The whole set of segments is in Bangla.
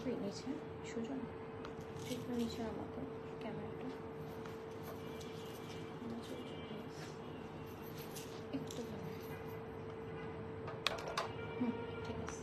নামাবি নিচে সুজন, একটু নিচে নামাতো ক্যামেরাটা, একটু ঠিক আছে।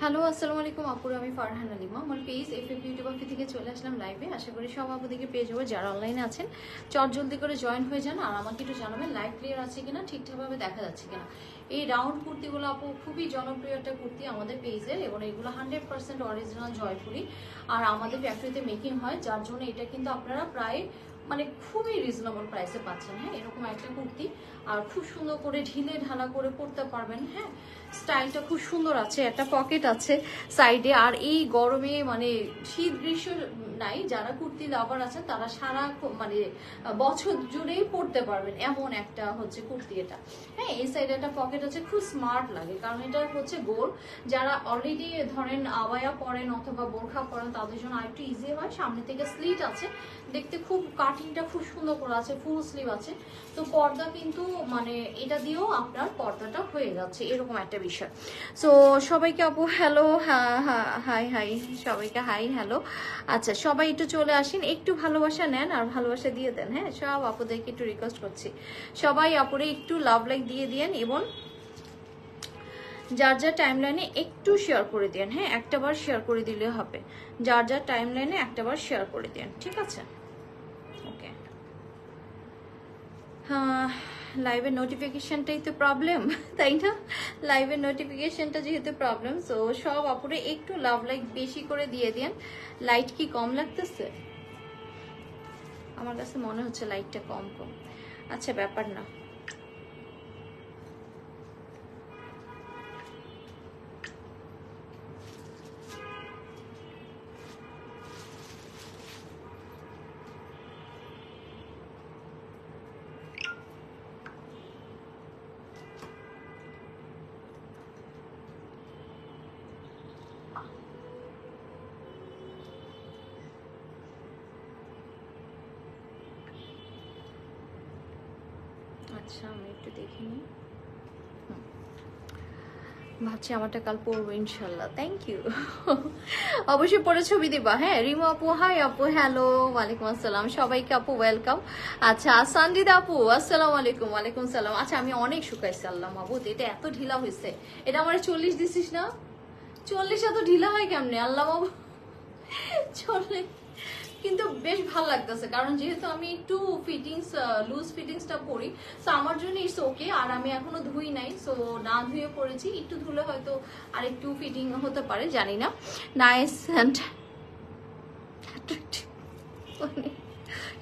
হ্যালো আসসালামু আলাইকুম আপুরা, আমি ফারহান আলিমা। আমার পেজ এফএ বিউটি কফি থেকে চলে আসলাম লাইভে। আশা করি সব আপুদেরকে পেয়ে যাবো। যারা অনলাইনে আছেন চট জলদি করে জয়েন হয়ে যান, আর আমাকে একটু জানাবেন লাইভ ক্লিয়ার আছে কিনা, ঠিকঠাকভাবে দেখা যাচ্ছে কিনা। এই রাউন্ড কুর্তিগুলো আপু খুবই জনপ্রিয় একটা কুর্তি আমাদের পেজের, এবং এগুলো 100% অরিজিনাল জয়পুরি, আর আমাদের ফ্যাক্টরিতে মেকিং হয়, যার জন্য এটা কিন্তু আপনারা প্রায় মানে খুবই রিজনেবল প্রাইসে পাচ্ছেন। হ্যাঁ, এরকম একটা কুর্তি, আর খুব সুন্দর করে ঢিলে ঢালা করে পরতে পারবেন। হ্যাঁ, স্টাইলটা খুব সুন্দর আছে, একটা পকেট আছে সাইডে। আর এই গরমে মানে শীত গ্রীষ্ম নাই, যারা কুর্তি লাভার আছেন তারা সারা মানে বছর জুড়েই পরতে পারবেন, এমন একটা হচ্ছে কুর্তি এটা। হ্যাঁ, এই সাইডে একটা পকেট আছে, খুব স্মার্ট লাগে, কারণ এটা হচ্ছে গোল। যারা অলরেডি ধরেন আবায়া পরেন অথবা বোরখা পরেন তাদের জন্য আরেকটু ইজি হয়। সামনে থেকে স্লিট আছে, দেখতে খুব কাটিংটা খুব সুন্দর করে আছে, ফুল স্লিভ আছে। তো পর্দা কিন্তু মানে এটা দিয়েও আপনার পর্দাটা হয়ে যাচ্ছে, এরকম একটা বিষয়। সো সবাইকে আপু হ্যালো, হ্যাঁ হ্যাঁ হাই হাই সবাইকে হাই হ্যালো। আচ্ছা, সবাই একটু চলে আসেন, একটু ভালোবাসা নেন আর ভালোবাসা দিয়ে দেন। হ্যাঁ, সব আপুদেরকে একটু রিকোয়েস্ট করছি, সবাই আপুরে একটু লাভ লাইক দিয়ে দিয়েন, এবং যার যার টাইম লাইনে একটু শেয়ার করে দেন। হ্যাঁ, একটাবার শেয়ার করে দিলে হবে, যার যার টাইম লাইনে একটাবার শেয়ার করে দেন, ঠিক আছে? ওকে। হ্যাঁ, লাইভের নোটিফিকেশনটাই তো প্রবলেম, তাই না? লাইভের নোটিফিকেশনটা যেহেতু প্রবলেম, সো সব আপুরে একটু লাভ লাইক বেশি করে দিয়ে দেন। লাইট কি কম লাগতেছে? আমার কাছে মনে হচ্ছে লাইটটা কম কম। আচ্ছা, ব্যাপার না। আচ্ছা, আমি একটু দেখে নিই। ভাবছি আমারটা কাল পড়বো ইনশাল্লাহ। Thank you. অবশ্যই পরে ছবি দিবা। হ্যাঁ, রিমু আপু হাই আপু হ্যালো, ওয়ালাইকুম আসসালাম সবাইকে আপু, ওয়েলকাম। আচ্ছা, সঞ্জিদা আপু আসসালামু আলাইকুম। ওয়ালাইকুম সালাম। আচ্ছা, আমি অনেক শুকাইছি আল্লাহ মাহবুদ, এটা এত ঢিলা হয়েছে। এটা আমার 40 দিছিস না? 40 এত ঢিলা হয় কেমনে আল্লাহ মাহবুদ? 40 কিন্তু বেশ ভালো লাগতেছে, কারণ যেহেতু আমি একটু ফিটিংস লুজ ফিটিংসটা পরি, সো আমার জন্য ইটস ওকে। আর আমি এখনো ধুই নাই, সো না ধুয়ে পড়েছি, একটু ধুলে হয়তো আর একটু ফিটিং হতে পারে, জানি না। নাইস অ্যান্ড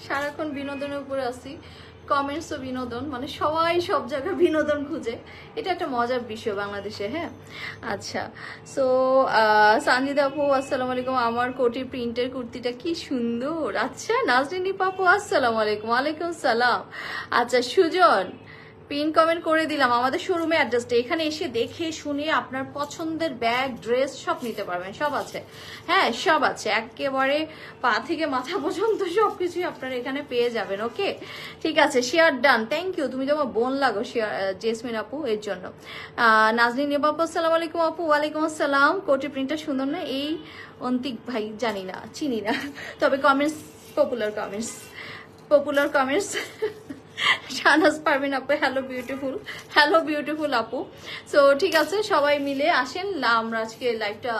সারাক্ষণ বিনোদনের উপরে আসি, কমেন্টসও বিনোদন, মানে সবাই সব জায়গায় বিনোদন খুঁজে, এটা একটা মজার বিষয় বাংলাদেশে। হ্যাঁ, আচ্ছা। সো সানজিদা আপু আসসালামু আলাইকুম, আমার কোটি প্রিন্টের কুর্তিটা কি সুন্দর। আচ্ছা, নাজরিন আপু আসসালামু আলাইকুম। ওয়ালাইকুম সালাম। আচ্ছা, সুজন পিন কমেন্ট করে দিলাম। আমাদের শোরুমে অ্যাড্রেসটা, এখানে এসে দেখে শুনে আপনার পছন্দের ব্যাগ ড্রেস সব নিতে পারবেন, সব আছে। হ্যাঁ, সব আছে, একেবারে পা থেকে মাথা পর্যন্ত সবকিছুই আপনারা এখানে পেয়ে যাবেন। ওকে, ঠিক আছে, শেয়ার ডান। থ্যাংক ইউ, তুমি তো আমার বোন লাগো শেয়ার, জেসমিন আপু, এর জন্য। নাজনীন আপু আসসালামু আলাইকুম আপু। ওয়ালাইকুম আসসালাম। কোটি প্রিন্টটা সুন্দর না? এই অন্তিক ভাই জানি না, চিনি না, তবে comments popular comments Shahnaz Parvin আপু হ্যালো বিউটিফুল, হ্যালো বিউটিফুল আপু। সো ঠিক আছে, সবাই মিলে আসেন, আমরা আজকে লাইভটা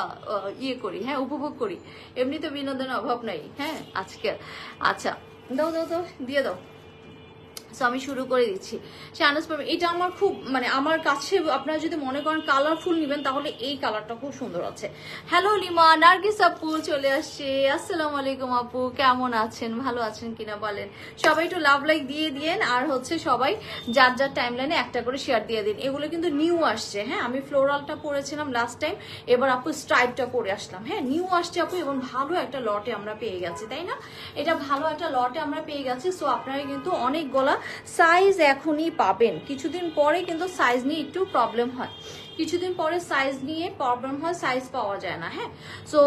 ইয়ে করি, হ্যাঁ, উপভোগ করি। এমনিতে বিনোদনের অভাব নাই। হ্যাঁ, আজকে আচ্ছা, দাও দাও দাও, দিয়ে দাও। সো আমি শুরু করে দিচ্ছি। শাহনাজ পারভীন, এটা আমার খুব মানে আমার কাছে আপনারা যদি মনে করেন কালারফুল নেবেন তাহলে এই কালারটা খুব সুন্দর আছে। হ্যালো লিমা, নার্গিস আপু চলে আসছে। আসসালামু আলাইকুম আপু, কেমন আছেন, ভালো আছেন কিনা বলেন। সবাই একটু লাভ লাইক দিয়ে দিন, আর হচ্ছে সবাই যার যার টাইম লাইনে একটা করে শেয়ার দিয়ে দিন। এগুলো কিন্তু নিউ আসছে, হ্যাঁ আমি ফ্লোরালটা পরেছিলাম লাস্ট টাইম, এবার আপু স্ট্রাইপটা পরে আসলাম। হ্যাঁ নিউ আসছে আপু, এবং ভালো একটা লটে আমরা পেয়ে গেছি, তাই না? এটা ভালো একটা লটে আমরা পেয়ে গেছি। সো আপনারা কিন্তু অনেক গলা সাইজ এখনই পাবেন, কিছুদিন পরে কিন্তু সাইজ নিয়ে একটু প্রবলেম হয়, কিছুদিন পরে সাইজ নিয়ে প্রবলেম হয়, সাইজ পাওয়া যায় না। হ্যাঁ সো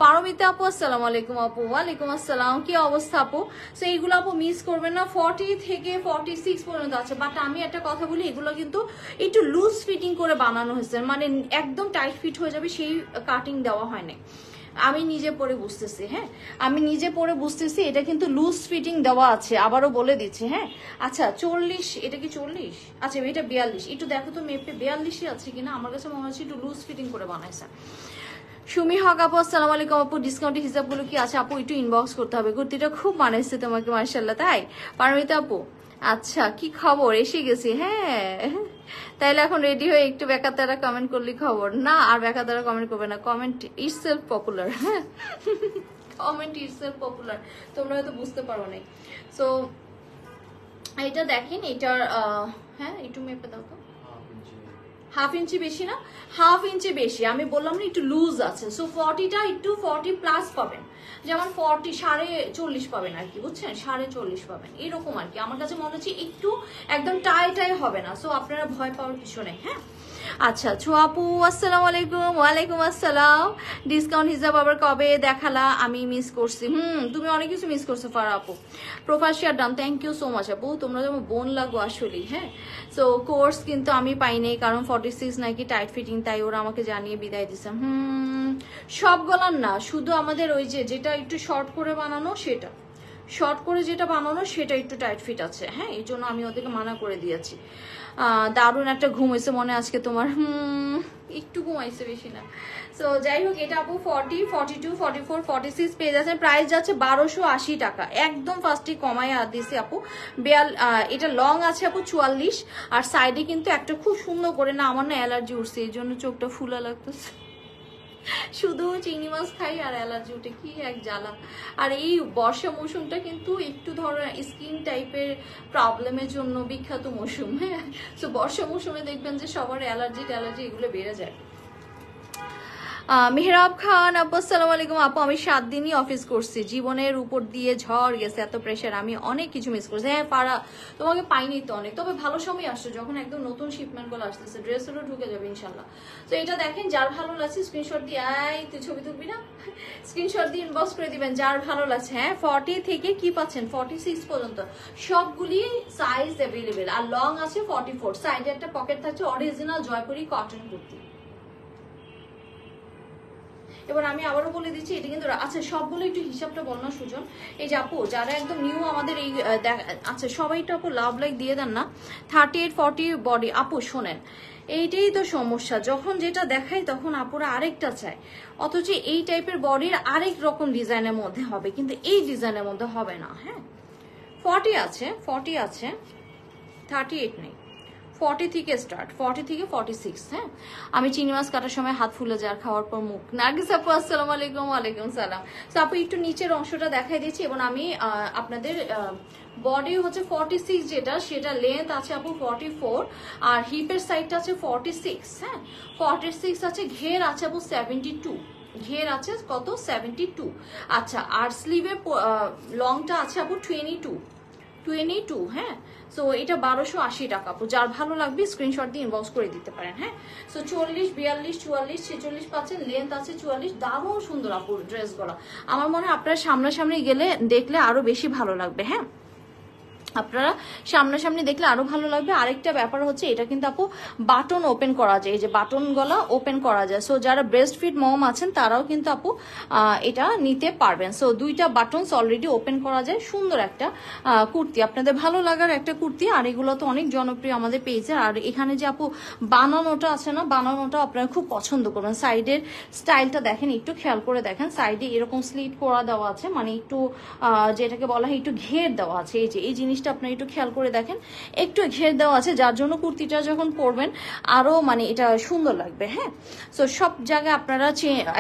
পারমিতা আপু আসসালামু আলাইকুম আপু। ওয়ালাইকুম আসসালাম, কি অবস্থা আপু? সো এইগুলো আপু মিস করবেন না, 40 থেকে 46 পর্যন্ত আছে। বাট আমি একটা কথা বলি, এগুলো কিন্তু একটু লুজ ফিটিং করে বানানো হয়েছে, মানে একদম টাইট ফিট হয়ে যাবে সেই কাটিং দেওয়া হয়নি। আমি নিজে পরে বুঝতেছি, হ্যাঁ আমি নিজে পরে বুঝতেছি, এটা কিন্তু লুজ ফিটিং দেওয়া আছে, আবারও বলে দিচ্ছি। হ্যাঁ আচ্ছা 40, এটা কি 40? আচ্ছা এটা 42, একটু দেখো তো মেপে 42ই আছে কিনা, আমার কাছে মনে হচ্ছে একটু লুজ ফিটিং করে বানাইছে। সুমি হক আপু আসসালামু আলাইকুম আপু, ডিসকাউন্টের হিসাবগুলো কি আছে আপু, একটু ইনবক্স করতে হবে। কুর্তিটা খুব মানাইছে তোমাকে মার্শাল্লাহ, তাই পারমিতা আপু? আচ্ছা কি খবর, এসে গেছি। হ্যাঁ তাইলে এখন রেডি হয়ে একটু বেকাতারা কমেন্ট করলি খবর না, আর বেকাতারা কমেন্ট করবে না, কমেন্ট ইটসেলফ পপুলার। হ্যাঁ কমেন্ট ইটসেলফ পপুলার, তোমরা হয়তো বুঝতে পারো নাই। সো এটা দেখেন, এটার হ্যাঁ একটু মেপে দাও তো, হাফ ইঞ্চি বেশি না, হাফ ইঞ্চি বেশি, আমি বললাম না একটু লুজ আছে। সো 40টা একটু 40 প্লাস পাবেন, যেমন 40 40.5 পাবেন আর কি, বুঝছেন, 40.5 পাবেন এরকম আর কি। আমার কাছে মনে হচ্ছে একটু একদম টাই হবে না, সো আপনারা ভয় পাওয়ার কিছু নেই। হ্যাঁ আচ্ছা ছোয়াপু আসসালামু আলাইকুম। ওয়ালাইকুম আসসালাম। ডিসকাউন্ট হিসাব আবার কবে দেখালা, আমি মিস করছি। তুমি অনেক কিছু মিস করছো ফারা আপু। Profile share done, thank you so much আপু, তোমরা যেমন বোন লাগো আসলেই। হ্যাঁ সো কোর্স কিন্তু আমি পাইনি, কারণ 46 নাকি টাইট ফিটিং, তাই ওরা আমাকে জানিয়ে বিদায় দিছে। সব গলার না, শুধু আমাদের ওই যেটা একটু শর্ট করে বানানো, সেটা শর্ট করে যেটা বানানো সেটা একটু টাইট ফিট আছে। হ্যাঁ এই জন্য আমি ওদেরকে মানা করে দিয়েছি। দারুণ একটা ঘুম হয়েছে মনে আজকে তোমার, একটু ঘুমাইছে, বেশি না। সো যাই হোক, এটা আপু 40, 42, 44, 46 পেয়ে যাচ্ছে, প্রাইস যাচ্ছে 1280 টাকা, একদম ফার্স্টে কমাই দিছি আপু। এটা লং আছে আপু 44, আর সাইডে কিন্তু একটা খুব সুন্দর করে, না আমার না অ্যালার্জি উঠছে, এই জন্য চোখটা ফুলা লাগতেছে, শুধু চিংড়ি মাছ খাই আর অ্যালার্জি উঠে, কি এক জ্বালা। আর এই বর্ষা মৌসুমটা কিন্তু একটু ধরো স্কিন টাইপের প্রবলেমের জন্য বিখ্যাত মৌসুম। হ্যাঁ তো বর্ষা মৌসুমে দেখবেন যে সবার অ্যালার্জি ট্যালার্জি এগুলো বেড়ে যায়। মেহরাব খান আপু আসসালামু আলাইকুম আপু, আমি 7 দিনই অফিস করছি, জীবনের উপর দিয়ে ঝড় গেছে, এত প্রেশার, আমি অনেক কিছু মিস করছি। হ্যাঁ পারা, তোমাকে পাইনি তো অনেক, তবে ভালো সময় আসছে যখন একদম নতুন শিপমেন্ট গুলো আসতেছে, ড্রেসেরও ঢুকে যাবে ইনশাল্লাহ। তো এটা দেখেন, যার ভালো লাগছে স্ক্রিনশট দিয়ে, তুই ছবি তুলবি না, স্ক্রিনশট দিয়ে ইনবক্স করে দিবেন যার ভালো লাগছে। হ্যাঁ 40 থেকে কি পাচ্ছেন 46 পর্যন্ত সবগুলি সাইজ অ্যাভেলেবেল, আর লং আছে 44, সাইডে একটা পকেট থাকছে, অরিজিনাল জয়পুরি কটন কুর্তি। এবার আমি আবারও বলে দিচ্ছি, এটা কিন্তু আচ্ছা সবগুলো একটু হিসাবটা বল না সুজন। এই যে আপু যারা একদম নিউ আমাদের এই আচ্ছা সবাইটা আপু লাভ লাইক দিয়ে দেন না। 38, 40 বডি আপু শোনেন, এইটাই তো সমস্যা, যখন যেটা দেখাই তখন আপুরা আরেকটা চায়, অথচ এই টাইপের বডির আরেক রকম ডিজাইনের মধ্যে হবে, কিন্তু এই ডিজাইনের মধ্যে হবে না। হ্যাঁ 40 আছে, 40 আছে, 38 নেই, 40 থেকে স্টার্ট, 40 থেকে 46। হ্যাঁ আমি চিংড়ি মাছ কাটার সময় হাত ফুলে যায়, খাওয়ার পর মুখ। নার্গিস আপু আসসালামু আলাইকুম। ওয়ালাইকুম সালাম। তো আপু একটু নিচের অংশটা দেখাই দিচ্ছি, এবং আমি আপনাদের বডি হচ্ছে 46 যেটা, সেটা লেন্থ আছে আপু 44, আর হিপের সাইডটা আছে 46। হ্যাঁ 46 আছে, ঘের আছে আপু 72, ঘের আছে কত 72। আচ্ছা আর স্লিভের লংটা আছে আপু 22। হ্যাঁ সো এটা 1280 টাকা আপু, যার ভালো লাগবে স্ক্রিনশট দিয়ে ইনবক্স করে দিতে পারেন। হ্যাঁ সো 40, 42, 44, 46 পাচ্ছেন, লেন্থ আছে 44, দারুণ সুন্দর আপু ড্রেসগুলো। আমার মনে হয় আপনারা সামনাসামনি গেলে দেখলে আরো বেশি ভালো লাগবে। হ্যাঁ আপনারা সামনাসামনি দেখলে আরো ভালো লাগবে। আরেকটা ব্যাপার হচ্ছে, এটা কিন্তু আপু বাটন ওপেন করা যায়, এই যে বাটন গলা ওপেন করা যায়। সো যারা ব্রেস্ট ফিড মম আছেন তারাও কিন্তু আপু এটা নিতে পারবেন। সো দুইটা বাটনস অলরেডি ওপেন করা যায়, সুন্দর একটা কুর্তি, আপনাদের ভালো লাগার একটা কুর্তি। আর এগুলো তো অনেক জনপ্রিয় আমাদের পেজে। আর এখানে যে আপু বানানোটা আছে না, বানানোটা আপনারা খুব পছন্দ করবেন। সাইডের স্টাইলটা দেখেন, একটু খেয়াল করে দেখেন, সাইডে এরকম স্লিট করা দেওয়া আছে, মানে একটু যেটাকে বলা হয় একটু ঘের দেওয়া আছে। এই যে এই জিনিস জিনিসটা আপনারা একটু খেয়াল করে দেখেন, একটু ঘের দেওয়া আছে, যার জন্য কুর্তিটা যখন পরবেন আরো মানে এটা সুন্দর লাগবে। হ্যাঁ, সো সব জায়গায় আপনারা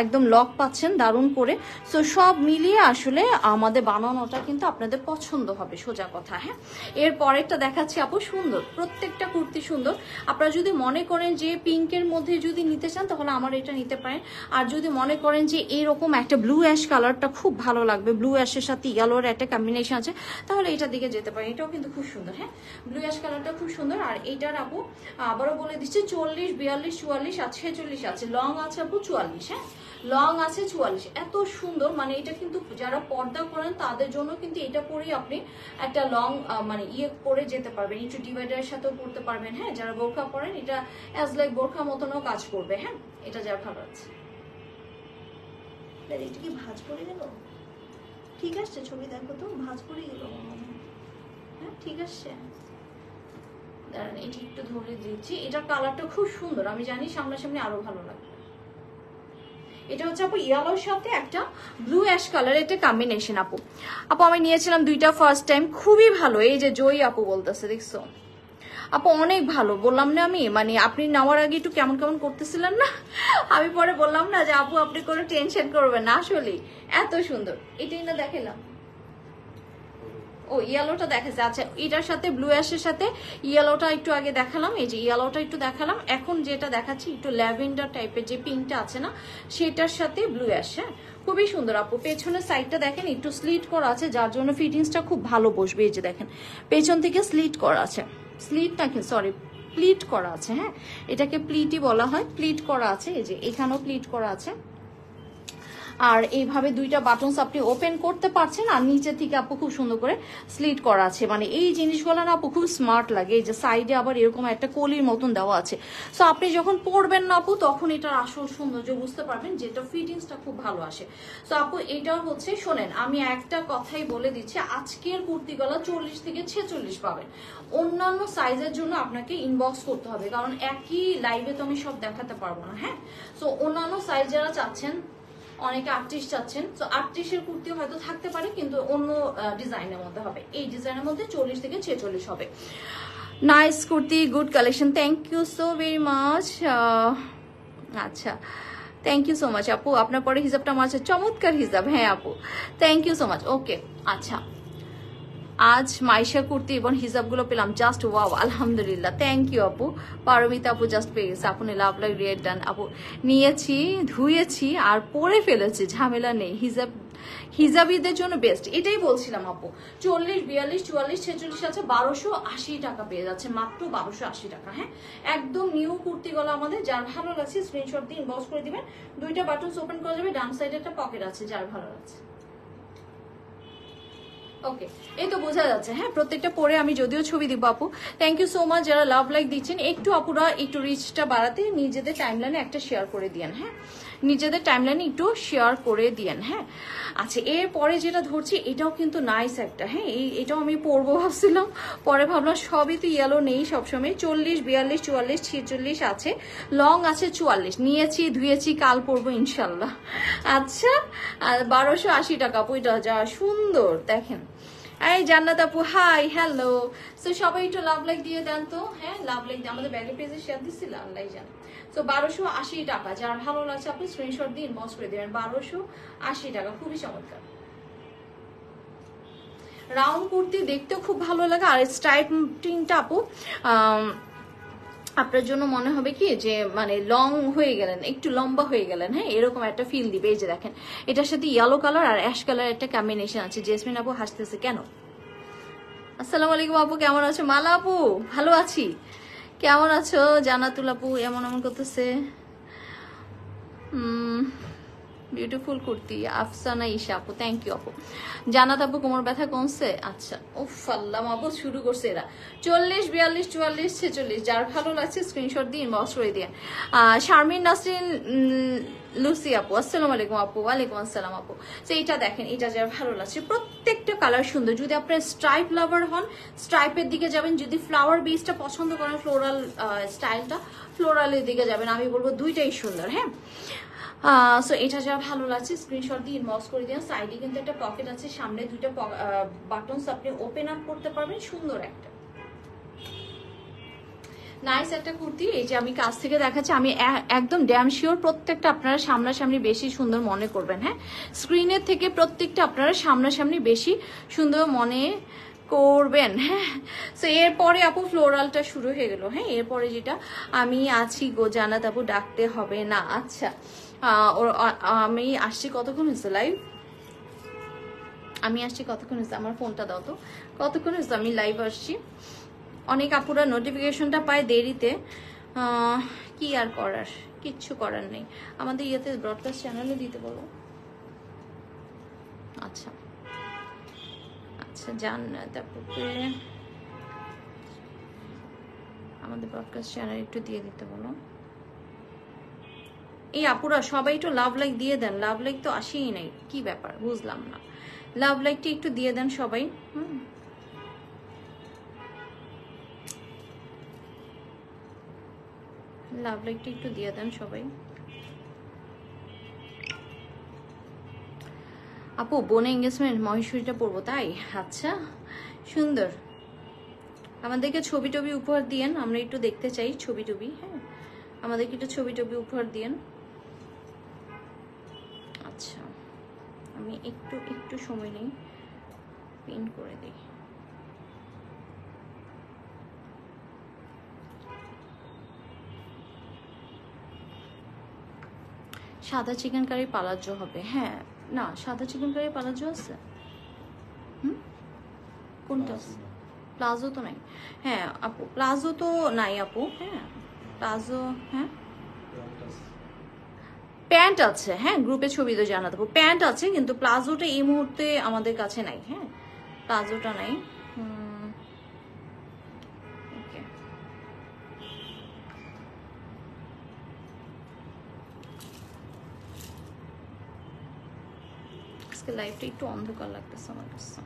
একদম লক পাচ্ছেন দারুণ করে। সো সব মিলিয়ে আসলে আমাদের বানানোটা কিন্তু আপনাদের পছন্দ হবে, সোজা কথা। হ্যাঁ, এর পরেরটা দেখাচ্ছি আপু, সুন্দর প্রত্যেকটা কুর্তি সুন্দর। আপনারা যদি মনে করেন যে পিঙ্কের মধ্যে যদি নিতে চান তাহলে আমার এটা নিতে পারেন, আর যদি মনে করেন যে এরকম একটা ব্লু অ্যাশ কালারটা খুব ভালো লাগবে, ব্লু অ্যাশের সাথে ইয়েলোর একটা কম্বিনেশন আছে, তাহলে এটার দিকে যেতে পারেন। এটাও কিন্তু খুব সুন্দর। হ্যাঁ, ব্লু অ্যাশ কালারটা খুব সুন্দর। আর এইটার আপু আবারও বলে দিচ্ছি 40, 42, 44 আর 46 আছে, লং আছে আপু 44। হ্যাঁ, লং আছে 44, এত সুন্দর। মানে এটা কিন্তু যারা পর্দা করেন তাদের জন্য কিন্তু এটা পরেই আপনি একটা লং মানে পরে যেতে পারবেন, একটু ডিভাইডারের সাথেও পরতে পারবেন। হ্যাঁ, যারা বোরখা পরেন এটা অ্যাজ লাইক বোরখা মতনও কাজ করবে। হ্যাঁ, এটা যার ভালো আছে। এটা কি ভাঁজ পড়ে গেল? ঠিক আসছে, ছবি দেখো তো, ভাঁজ পড়ে গেল। হ্যাঁ, ঠিক আসছে, দাঁড়ান এটি একটু ধরে দিচ্ছি। এটার কালারটা খুব সুন্দর, আমি জানি সামনাসামনি আরো ভালো লাগবে। এটা হচ্ছে আপু ইয়েলোর সাথে একটা ব্লু অ্যাশ কালার, এটা কম্বিনেশন। আপু আমি নিয়েছিলাম দুইটা ফার্স্ট টাইম, খুবই ভালো। এই যে জয়ী আপু বলতেছে, দেখছো আপু অনেক ভালো। বললাম না আমি, মানে আপনি নেওয়ার আগে একটু কেমন কেমন করতেছিলেন না, আমি পরে বললাম না যে আপু আপনি কোনো টেনশন করবেন না, আসলে এত সুন্দর। এটাই না দেখালাম, ও ইয়েলোটা দেখাচ্ছে। আচ্ছা, এটার সাথে ব্লু অ্যাশের সাথে ইয়েলোটা একটু আগে দেখালাম, এই যে ইয়েলোটা একটু দেখালাম। এখন যেটা দেখাচ্ছি একটু ল্যাভেন্ডার টাইপের যে পিঙ্কটা আছে না, সেটার সাথে ব্লু অ্যাশ। হ্যাঁ, খুবই সুন্দর আপু। পেছনের সাইডটা দেখেন একটু স্লিট করা আছে, যার জন্য ফিটিংসটা খুব ভালো বসবে। এই যে দেখেন পেছন থেকে স্লিট করা আছে, স্লিট নাকি সরি প্লিট করা আছে। হ্যাঁ, এটাকে প্লিটই বলা হয়, প্লিট করা আছে। এই যে এখানেও প্লিট করা আছে। আর এইভাবে দুইটা বাটনস আপনি ওপেন করতে পারছেন, আর নিচে থেকে আপু খুব সুন্দর করে স্লিট করা আছে। মানে এই জিনিসগুলো না আপু খুব স্মার্ট লাগে। এই যে সাইডে আবার এরকম একটা কলির মতন দেওয়া আছে। সো আপনি যখন পরবেন না আপু, তখন এটার আসল সৌন্দর্য বুঝতে পারবেন, যেটা ফিটিংসটা খুব ভালো আসে। সো আপু এটাও হচ্ছে, শোনেন আমি একটা কথাই বলে দিচ্ছি, আজকের কুর্তিগুলো 40 থেকে 46 পাবেন। অন্যান্য সাইজের জন্য আপনাকে ইনবক্স করতে হবে, কারণ একই লাইভে তো আমি সব দেখাতে পারবো না। হ্যাঁ, সো অন্যান্য সাইজ যারা চাচ্ছেন, অনেকে 38 চাচ্ছেন, তো 38-এর কুর্তি হয়তো থাকতে পারে, কিন্তু অন্য ডিজাইনের মধ্যে হবে। এই ডিজাইনের মধ্যে 40 থেকে 46 হবে। Nice kurti, good collection, thank you so very much. আচ্ছা, থ্যাংক ইউ সো মাচ আপু। আপনার পরে হিসাবটা আমার আছে, চমৎকার হিসাব। হ্যাঁ আপু, থ্যাংক ইউ সো মাচ। ওকে, আচ্ছা, আজ মাইশা কুর্তি এবং হিজাবগুলো পেলাম, জাস্ট ওয়াও, আলহামদুলিল্লাহ, থ্যাংক ইউ আপু। পারমিতা আপু জাস্ট পেয়ে গেছে, আপনি লাভ লাইক রেড ডান আপু। নিয়েছি, ধুয়েছি আর পরে ফেলেছি, ঝামেলা নেই। হিজাবিদের জন্য বেস্ট, এটাই বলছিলাম আপু। 40, 42, 44, 46 আছে, 1280 টাকা পেয়ে যাচ্ছে, মাত্র 1280 টাকা। হ্যাঁ, একদম নিউ কুর্তিগুলো আমাদের। যার ভালো লাগছে স্ক্রিনশট দিয়ে ইনবক্স করে দিবেন। দুইটা বাটনস ওপেন করা যাবে, ডান সাইডে একটা পকেট আছে, যার ভালো লাগছে। ওকে, এই তো বোঝা যাচ্ছে। হ্যাঁ, প্রত্যেকটা পরে আমি যদিও ছবি দিব আপু। থ্যাংক ইউ সো মাচ যারা লাভ লাইক দিচ্ছেন। একটু আপুরা একটু রিচটা বাড়াতে নিজেদের টাইমলাইনে একটা শেয়ার করে দিয়েন। হ্যাঁ, নিজেদের টাইমলাইনে একটু শেয়ার করে দিয়েন। হ্যাঁ, আচ্ছা, এরপরে যেটা ধরছি এটাও কিন্তু নাইস একটা। হ্যাঁ, এটাও আমি পরবো ভাবছিলাম, পরে ভাবলাম সবই তো ইয়েলো নেই সবসময়। 40, 42, 44, 46 আছে, লং আছে 44। নিয়েছি, ধুয়েছি, কাল পরবো ইনশাল্লাহ। আচ্ছা, আর 1280 টাকা আপু, এটা যা সুন্দর দেখেন। এই জান্নাত আপু, হাই, হ্যালো। সো সবাই একটু লাভ লাইক দিয়ে দেন তো। হ্যাঁ, লাভ লাইক আমাদের ব্যাগের পেজে শেয়ার দিচ্ছিল, আল্লাহ জান। সো 1280 টাকা, যার ভালো লাগছে আপনি স্ক্রিনশট দিয়ে ইনবক্স করে দেবেন। 1280 টাকা, খুবই চমৎকার। রাউন্ড কুর্তি দেখতেও খুব ভালো লাগে, আর স্ট্রাইপিংটা আপু আপনার জন্য মনে হবে কি যে মানে লং হয়ে গেলেন, একটু লম্বা হয়ে গেলেন। হ্যাঁ, এরকম একটা ফিল দিবে। এই যে দেখেন এটার সাথে ইয়েলো কালার আর অ্যাশ কালার একটা কম্বিনেশন আছে। জেসমিন আপু হাসতেছে কেন? আসসালামু আলাইকুম আপু, কেমন আছো? মালা আপু, ভালো আছি, কেমন আছো? জানাতুল আপু এমন এমন করতেছে। বিউটিফুল কুর্তি, আফসানা ঈশা আপু, থ্যাংক ইউ আপু। জানাত আপু কোমর ব্যথা কমছে? আচ্ছা, উফ আল্লাহ আপু, শুরু করছে এরা। 40, 42, 44, 46, যার ভালো লাগছে স্ক্রিনশট দিয়ে ইনবক্স করে দিয়ে। শারমিন নাসরিন লুসি আপু, আসসালামু আলাইকুম আপু। ওয়ালাইকুম আসসালাম আপু। তো এইটা দেখেন, এটা যার ভালো লাগছে, প্রত্যেকটা কালার সুন্দর। যদি আপনার স্ট্রাইপ লাভার হন, স্ট্রাইপের দিকে যাবেন। যদি ফ্লাওয়ার বেসটা পছন্দ করেন, ফ্লোরাল স্টাইলটা, ফ্লোরালের দিকে যাবেন। আমি বলবো দুইটাই সুন্দর। হ্যাঁ, সো এটা যা ভালো লাগছে স্ক্রিনশট দিয়ে ইনবক্স করে দিন। সাইডে কিন্তু একটা পকেট আছে, সামনে দুইটা বাটনস আপনি ওপেন আপ করতে পারবেন, সুন্দর একটা নাইস একটা কুর্তি। এই যে আমি কাছ থেকে দেখাচ্ছি, আমি একদম ড্যাম শিওর প্রত্যেকটা আপনারা সামনাসামনি বেশি সুন্দর মনে করবেন। হ্যাঁ, স্ক্রিনের থেকে প্রত্যেকটা আপনারা সামনাসামনি বেশি সুন্দর মনে করবেন। হ্যাঁ, সো এরপরে আপু ফ্লোরালটা শুরু হয়ে গেল। হ্যাঁ, এরপরে যেটা আমি আছি গো জানাত আপু, ডাকতে হবে না। আচ্ছা, আমি আসছি কতক্ষণ হয়েছে লাইভ, আমি আসছি কতক্ষণ হয়েছে, আমার ফোনটা দাও তো, কতক্ষণ হয়েছে আমি লাইভ আসছি। অনেক আপুরা নোটিফিকেশনটা পায় দেরিতে, কি আর করার, কিচ্ছু করার নেই। আমাদের ইয়েতে ব্রডকাস্ট চ্যানেলে দিতে বলো। আচ্ছা আচ্ছা, যান না তারপরে আমাদের ব্রডকাস্ট চ্যানেল একটু দিয়ে দিতে বলো। এই আপুরা সবাই একটু লাভ লাইক দিয়ে দেন, লাভ লাইক তো আসেই নাই, কি ব্যাপার বুঝলাম না। লাভ লাইকটা একটু দিয়ে দেন সবাই। লাভ লাইকটা একটু দিয়ে দেন সবাই। আপু বোনে এঙ্গেজমেন্ট মহেশ্বরীটা পরবো তাই? আচ্ছা সুন্দর, আমাদেরকে ছবি টবি উপহার দিয়েন, আমরা একটু দেখতে চাই ছবি টবি। হ্যাঁ, আমাদেরকে একটু ছবি টবি উপহার দিয়েন। আচ্ছা, আমি একটু সময় নেই, পিন করে দিই। সাদা চিকেন কারি পালাজ্জ হবে? হ্যাঁ, না সাদা চিকেন কারি পালাজ্জ আছে। কোনটা? প্লাজো তো নাই। হ্যাঁ আপু, প্লাজো তো নাই আপু। হ্যাঁ প্লাজো, হ্যাঁ প্যান্ট আছে। হ্যাঁ, গ্রুপে ছবি তো জানা দেবো, প্যান্ট আছে কিন্তু প্লাজোটা এই মুহূর্তে আমাদের কাছে নাই। হ্যাঁ, প্লাজোটা নাই। ওকে, আজকে লাইভটা একটু অন্ধকার লাগতেছে আমার কাছে।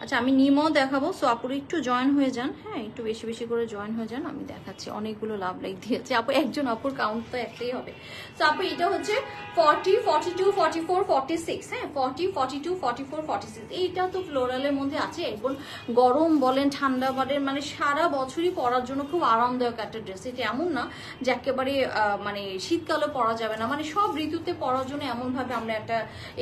আচ্ছা, আমি নিমও দেখাবো, সো আপুরা একটু জয়েন হয়ে যান। হ্যাঁ, একটু বেশি বেশি করে জয়েন হয়ে যান, আমি দেখাচ্ছি। অনেকগুলো লাভ লাইক দিয়েছে আপু, একজন আপুর কাউন্ট তো একটাই হবে। সো আপু এটা হচ্ছে 40, 42, 44, 46। হ্যাঁ, 40, 42, 44, 46। এইটা তো ফ্লোরালের মধ্যে আছে। এখন গরম বলেন ঠান্ডা বলেন, মানে সারা বছরই পরার জন্য খুব আরামদায়ক একটা ড্রেস। এটা এমন না যে একেবারে মানে শীতকালে পরা যাবে না, মানে সব ঋতুতে পরার জন্য এমনভাবে আমরা একটা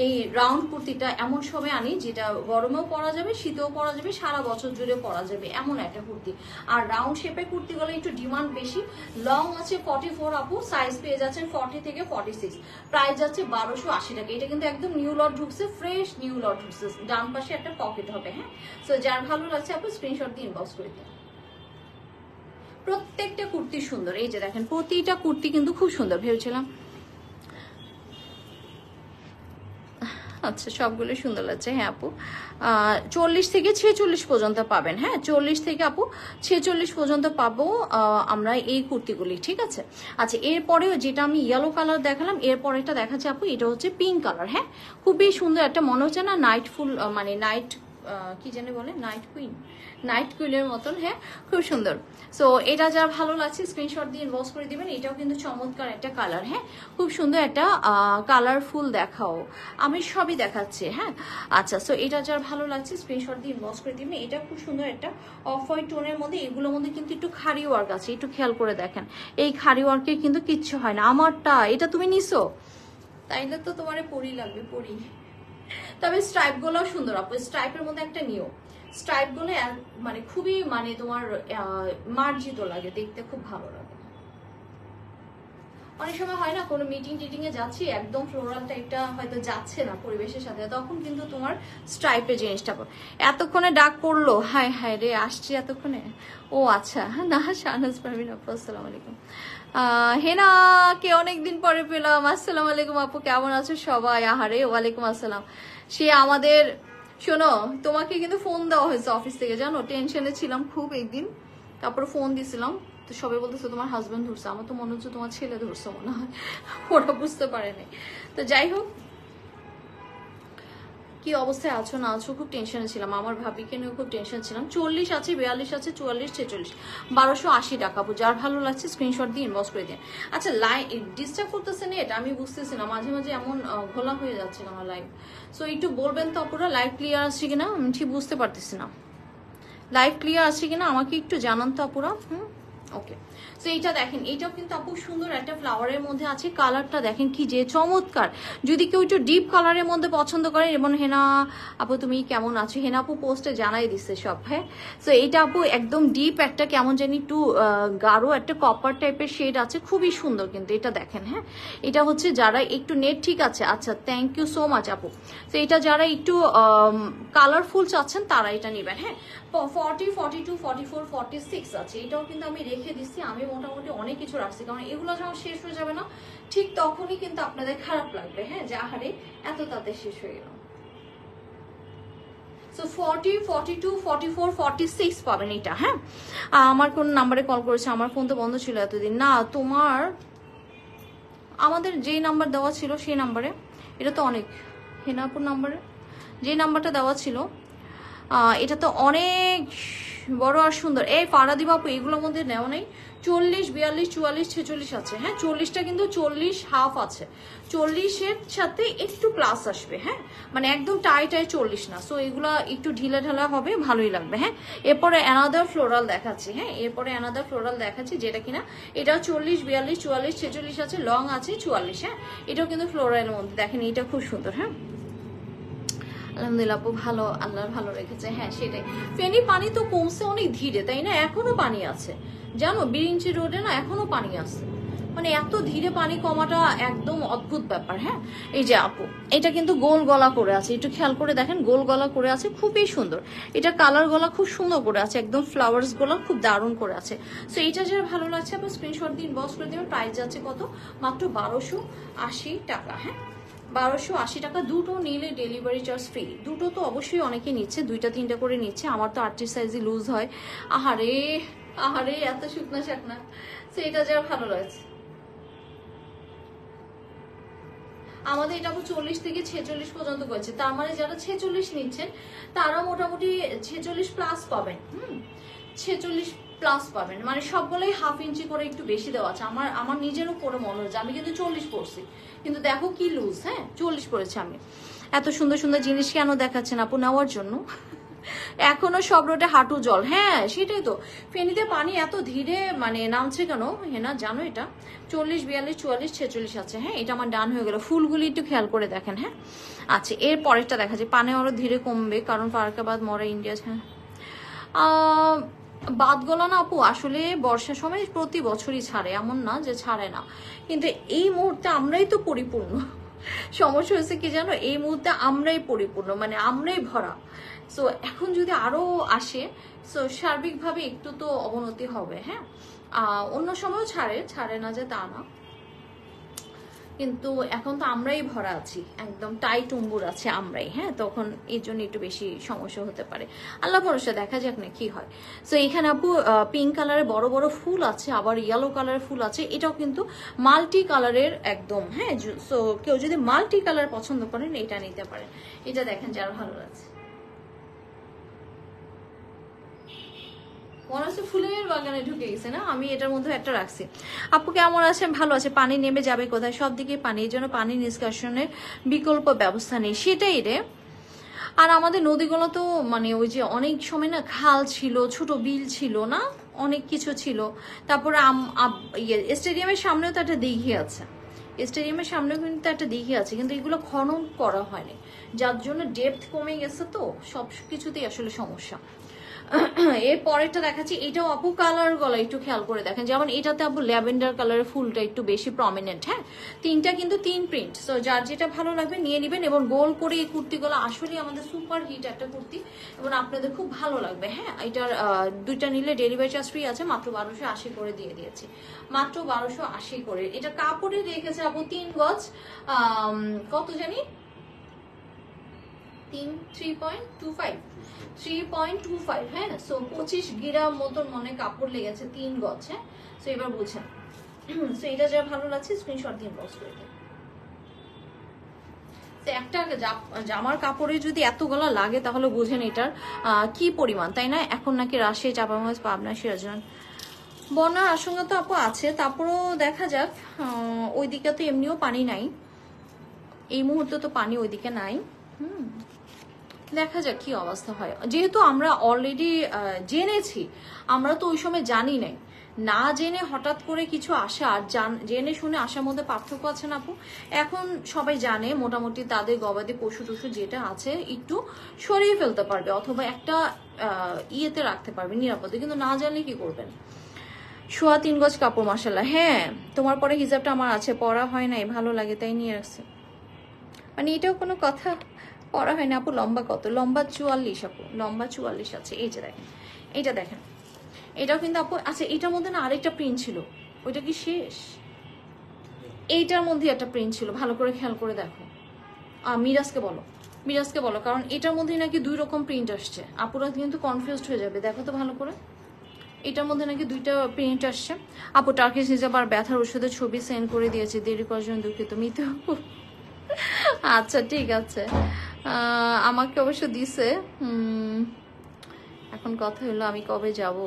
এই রাউন্ড কুর্তিটা এমন সময় আনি যেটা গরমেও পরা যাবে, শীতেও পরা যাবে, সারা বছর জুড়ে পরা যাবে এমন একটা কুর্তি। আর রাউন্ড শেপের কুর্তিগুলো একটু ডিমান্ড বেশি। লং আছে 44 আপু, সাইজ পেয়ে যাচ্ছেন 40 থেকে 46, প্রাইস যাচ্ছে 1280 টাকা। এটা কিন্তু একদম নিউ লট ঢুকছে, ফ্রেশ নিউ লট ঢুকছে। ডান পাশে একটা পকেট হবে। হ্যাঁ, সো যার ভালো লাগছে আপু স্ক্রিনশট দিয়ে ইনবক্স করে দিন। প্রত্যেকটা কুর্তি সুন্দর, এই যে দেখেন প্রতিটা কুর্তি কিন্তু খুব সুন্দর। ভেবেছিলাম আচ্ছা সবগুলো সুন্দর লাগছে। হ্যাঁ আপু, 40 থেকে 46 পর্যন্ত পাবেন। হ্যাঁ, 40 থেকে আপু 46 পর্যন্ত পাবো আমরা এই কুর্তিগুলি। ঠিক আছে। আচ্ছা, এরপরেও যেটা আমি ইয়েলো কালার দেখালাম, এরপরে একটা দেখাচ্ছি আপু, এটা হচ্ছে পিঙ্ক কালার। হ্যাঁ, খুবই সুন্দর একটা, মনে হচ্ছে না নাইট ফুল, মানে নাইট কি জানি বলে, নাইট কুইন, নাইট কুইনের মতন। হ্যাঁ, খুব সুন্দর। সো এটা যার ভালো লাগছে স্ক্রিনশট দিয়ে ইনবক্স করে দিবেন। এটাও কিন্তু চমৎকার একটা কালার। হ্যাঁ, খুব সুন্দর একটা কালারফুল দেখাও, আমি সবই দেখাচ্ছি। হ্যাঁ, আচ্ছা, সো এটা যার ভালো লাগছে স্ক্রিনশট দিয়ে ইনবক্স করে দিবেন। এটা খুব সুন্দর একটা অফ হোয়াইট টোনের মধ্যে, এগুলোর মধ্যে কিন্তু একটু খাড়ি ওয়ার্ক আছে, একটু খেয়াল করে দেখেন। এই খাড়ি ওয়ার্কে কিন্তু কিচ্ছু হয় না। আমারটা এটা তুমি নিছো, তাইলে তো তোমার পরি লাগবে, পরি। তবে স্ট্রাইপ গুলোও সুন্দর আপু, স্ট্রাইপের মধ্যে একটা নিও, স্ট্রাইপ গুলো মানে খুবই, মানে তোমার মার্জিত লাগে, দেখতে খুব ভালো লাগে। অনেক সময় হয় না কোনো মিটিং টিটিং এ যাচ্ছি, একদম ফ্লোরাল টাইপটা হয়তো যাচ্ছে না পরিবেশের সাথে, তখন কিন্তু তোমার স্ট্রাইপের জিনিসটা পর। এতক্ষণে ডাক পড়লো, হায় হায় রে, আসছি এতক্ষণে। ও আচ্ছা, না শাহনাজ পারভিন আপু আসসালামু আলাইকুম। হেনা কে অনেকদিন পরে পেলাম, আসসালামু আলাইকুম আপু, কেমন আছো সবাই? আহারে, ওয়ালাইকুম আসসালাম। সে আমাদের, শোনো তোমাকে কিন্তু ফোন দেওয়া হয়েছে অফিস থেকে, জানো টেনশনে ছিলাম খুব একদিন, তারপর ফোন দিছিলাম, তো সবাই বলতেছে তোমার হাজবেন্ড ধরছে, আমার তো মনে হচ্ছে তোমার ছেলে ধরছে মনে হয়, ওরা বুঝতে পারে নাই। তো যাই হোক, কি অবস্থায় আছো না আছো, খুব টেনশনে ছিলাম, আমার ভাবিকে নিয়ে খুব টেনশন ছিলাম। 40 আছে, 42 আছে, 44, 46, 1280 টাকা আপু। যার ভালো লাগছে স্ক্রিনশট দিয়ে ইনবক্স করে দিন। আচ্ছা ডিস্টার্ব করতেছে না এটা, আমি বুঝতেছি না, মাঝে মাঝে এমন ঘোলা হয়ে যাচ্ছে আমার লাইভ। সো একটু বলবেন তো আপুরা লাইভ ক্লিয়ার আসছে কিনা, আমি ঠিক বুঝতে পারতেছি না লাইভ ক্লিয়ার আসছে কিনা, আমাকে একটু জানান তো আপুরা। ওকে, তো এইটা দেখেন, এইটাও কিন্তু আপু সুন্দর একটা ফ্লাওয়ারের মধ্যে আছে। কালারটা দেখেন কি যে চমৎকার। যদি কেউ একটু ডিপ কালারের মধ্যে পছন্দ করেন, এবং হেনা আপু তুমি কেমন আছো, হেনা আপু পোস্টে জানাই দিচ্ছে সব। হ্যাঁ, তো এইটা আপু একদম ডিপ একটা কেমন জানি একটু গাঢ় একটা কপার টাইপের শেড আছে, খুবই সুন্দর কিন্তু এটা দেখেন। হ্যাঁ, এটা হচ্ছে যারা একটু নেট ঠিক আছে, আচ্ছা থ্যাংক ইউ সো মাচ আপু। তো এটা যারা একটু কালারফুল চাচ্ছেন তারা এটা নেবেন। হ্যাঁ, 40, 42, 44, 46 আছে। এটাও কিন্তু আমি রেখে দিচ্ছি, আমি মোটামুটি অনেক কিছু রাখছি, কারণ এগুলো যখন শেষ হয়ে যাবে না ঠিক তখনই কিন্তু আপনাদের খারাপ লাগবে। হ্যাঁ, যে আহারে এত তাতে শেষ হয়ে গেল। সো 40, 42, 44, 46 পাবেন এটা। হ্যাঁ, আমার কোন নাম্বারে কল করেছে, আমার ফোন তো বন্ধ ছিল এতদিন। না তোমার আমাদের যেই নাম্বার দেওয়া ছিল সেই নাম্বারে, এটা তো অনেক হেনাপুর নাম্বারে যে নাম্বারটা দেওয়া ছিল এটা তো অনেক বড় আর সুন্দর। এই ফারাদি বাপু এগুলোর মধ্যে নেওয়া নেই। 40, 42, 44, 46 আছে। হ্যাঁ, 40টা কিন্তু 40 হাফ আছে, 40-এর সাথে একটু প্লাস আসবে। হ্যাঁ, মানে একদম টাই 40 না। সো এগুলা একটু ঢিলা ঢালা হবে, ভালোই লাগবে। হ্যাঁ, এরপরে অ্যানাদার ফ্লোরাল দেখাচ্ছি। হ্যাঁ, এরপরে অ্যানাদার ফ্লোরাল দেখাচ্ছি, যেটা কিনা এটা 40, 42, 44, 46 আছে, লং আছে 44। হ্যাঁ, এটাও কিন্তু ফ্লোরালের মধ্যে দেখেন, এটা খুব সুন্দর। হ্যাঁ, আলহামদুলিল্লাহ আপু ভালো, আল্লাহ ভালো রেখেছে। হ্যাঁ, সেটাই। ফেনী পানি তো কমছে অনেক ধীরে, তাই না? এখনো পানি আছে জানো, বিরিঞ্চি রোডে না এখনো পানি আছে, মানে এত ধীরে পানি কমাটা একদম অদ্ভুত ব্যাপার। হ্যাঁ, এই যে আপু এটা কিন্তু গোল গলা করে আছে, একটু খেয়াল করে দেখেন, গোল গলা করে আছে, খুবই সুন্দর। এটা কালার গলা খুব সুন্দর করে আছে, একদম ফ্লাওয়ার্স গলা খুব দারুণ করে আছে। সো এটা যারা ভালো লাগছে আপনি স্ক্রিনশট দিয়ে ইনবক্স করে দেবেন। প্রাইস যাচ্ছে কত? মাত্র 1280 টাকা। হ্যাঁ, 1280 টাকা। দুটো নিলে ডেলিভারি চার্জ ফ্রি। দুটো তো অবশ্যই অনেকে নিচ্ছে, 2টা 3টা করে নিচ্ছে। আমার তো 38 সাইজই লুজ হয়। আহারে আহারে এত শুকনা শাকনা। সো এটা যারা ভালো লাগছে, আমাদের এটা 40 থেকে 46 পর্যন্ত করেছে, তার মানে যারা 46 নিচ্ছেন তারা মোটামুটি 46 প্লাস পাবেন। 46 প্লাস পাবেন, মানে সবগুলোই হাফ ইঞ্চি করে একটু বেশি দেওয়া আছে। আমার নিজেরও পরে মনে হচ্ছে, আমি কিন্তু 40 পড়ছি, কিন্তু দেখো কি লুজ। হ্যাঁ, 40 পড়েছে আমি। এত সুন্দর সুন্দর জিনিস কেন দেখাচ্ছেন আপু? নেওয়ার জন্য। এখনো সব রোডে হাঁটু জল। হ্যাঁ, সেটাই তো, ফেনীতে পানি এত ধীরে মানে নামছে কেন? হ্যাঁ না, জানো এটা 40, 42, 44, 46 আছে। হ্যাঁ, এটা আমার ডান হয়ে গেল। ফুলগুলি একটু খেয়াল করে দেখেন। হ্যাঁ, আচ্ছা, এর পরেরটা দেখা যায় পানি আরো ধীরে কমবে, কারণ ফারাকাবাদ মরা ইন্ডিয়া। হ্যাঁ, বাদগলা না আপু আসলে বর্ষার সময় প্রতি বছরই ছাড়ে, এমন না যে ছাড়ে না, কিন্তু এই মুহূর্তে আমরাই তো পরিপূর্ণ। সমস্যা হয়েছে কি জানো, এই মুহূর্তে আমরাই পরিপূর্ণ, মানে আমরাই ভরা। সো এখন যদি আরো আসে, সো সার্বিকভাবে একটু তো অবনতি হবে। হ্যাঁ, অন্য সময়ও ছাড়ে না যে তা না, কিন্তু এখন তো আমরাই ভরা আছি, একদম টাইট উম্বুর আছে আমরাই। হ্যাঁ, তখন এই জন্য একটু বেশি সমস্যা হতে পারে। আল্লাহ ভরসা, দেখা যাক না কি হয়। সো এখানে আপু পিঙ্ক কালারের বড় বড় ফুল আছে, আবার ইয়েলো কালারের ফুল আছে। এটাও কিন্তু মাল্টি কালারের একদম। হ্যাঁ, সো কেউ যদি মাল্টি কালার পছন্দ করেন এটা নিতে পারেন। এটা দেখেন যারা ভালো লাগছে, মনে হচ্ছে ফুলের বাগানে ঢুকে গেছে না। আমি এটার মধ্যে একটা রাখছি। আপু কেমন আছেন? ভালো আছে। পানি নেমে যাবে কোথায়? সব দিকে পানি, এই জন্য পানি নিষ্কাশনের বিকল্প ব্যবস্থা নেই, সেটাই রে। আর আমাদের নদীগুলো তো মানে ওই যে অনেক সময় না খাল ছিল, ছোট বিল ছিল না, অনেক কিছু ছিল। তারপরে স্টেডিয়ামের সামনেও তো একটা দিঘি আছে, স্টেডিয়ামের সামনেও কিন্তু একটা দিঘি আছে, কিন্তু এগুলো খনন করা হয়নি, যার জন্য ডেপথ কমে গেছে, তো সব কিছুতেই আসলে সমস্যা। এর পরেরটা দেখাচ্ছি, এটাও আপু কালার গলা একটু খেয়াল করে দেখেন, যেমন এটাতে আপু ল্যাভেন্ডার কালারের ফুলটা একটু বেশি প্রমিনেন্ট। হ্যাঁ, তিনটা কিন্তু 3 প্রিন্ট। সো যার যেটা ভালো লাগবে নিয়ে নেবেন। এবং গোল করে এই কুর্তিগুলো আসলে আমাদের সুপার হিট একটা কুর্তি, এবং আপনাদের খুব ভালো লাগবে। হ্যাঁ, এটার 2টা নিলে ডেলিভারি চার্জ ফ্রি আছে, মাত্র 1280 করে দিয়ে দিয়েছি, মাত্র 1280 করে। এটা কাপড়ে রেখেছে আপু 3 গজ, কত জানি 3.25। হ্যাঁ, সো 25 গ্রাম মতন মনে কাপড় লেগেছে, 3 গজ। হ্যাঁ, সো এবার বুঝেন। সো এটা যা ভালো লাগছে স্ক্রিনশট দিয়ে ইনবক্স করে দিন। একটা জামার কাপড়ে যদি এত গলা লাগে তাহলে বুঝেন এটার কি পরিমাণ, তাই না? এখন নাকি রাজশাহী, চাঁপাইনবাবগঞ্জ, পাবনা, সিরাজগঞ্জ বন্যার আশঙ্কা তো আপু আছে, তারপরেও দেখা যাক। ওইদিকে তো এমনিও পানি নাই, এই মুহূর্তে তো পানি ওইদিকে নাই। দেখা যাক কি অবস্থা হয়। যেহেতু আমরা অলরেডি জেনেছি, আমরা তো ওই সময় জানি নাই, না জেনে হঠাৎ করে কিছু আসা আর জেনে শুনে আসার মধ্যে পার্থক্য আছে না আপু। এখন সবাই জানে মোটামুটি তাদের গবাদি পশু টশু যেটা আছে একটু সরিয়ে ফেলতে পারবে অথবা একটা ইয়েতে রাখতে পারবে নিরাপদে, কিন্তু না জানলে কি করবেন? 3.25 গজ কাপড় মাশাআল্লাহ। হ্যাঁ, তোমার পরে হিজাবটা আমার আছে, পরা হয় নাই, ভালো লাগে তাই নিয়ে রাখছে। মানে এটাও কোনো কথা, পরা হয় না আপু। লম্বা কত? লম্বা 44 আপু, লম্বা 44 আছে। এই যে দেখেন, এইটা দেখেন, এটাও কিন্তু আপু। আচ্ছা, এটার মধ্যে না আরেকটা প্রিন্ট ছিল, ওইটা কি শেষ? এইটার মধ্যে একটা প্রিন্ট ছিল, ভালো করে খেয়াল করে দেখো। মিরাজকে বলো, মিরাজকে বলো, কারণ এটার মধ্যে নাকি 2 রকম প্রিন্ট আসছে। আপুরা কিন্তু কনফিউজড হয়ে যাবে, দেখো তো ভালো করে। এটার মধ্যে নাকি 2টা প্রিন্ট আসছে। আপু টার্কিশ হিজাব আর ব্যথার ওষুধের ছবি সেন্ড করে দিয়েছে, দেরি করার জন্য দুঃখিত মিতু। আচ্ছা ঠিক আছে, আমাকে অবশ্য দিছে। এখন কথা হলো আমি কবে যাব।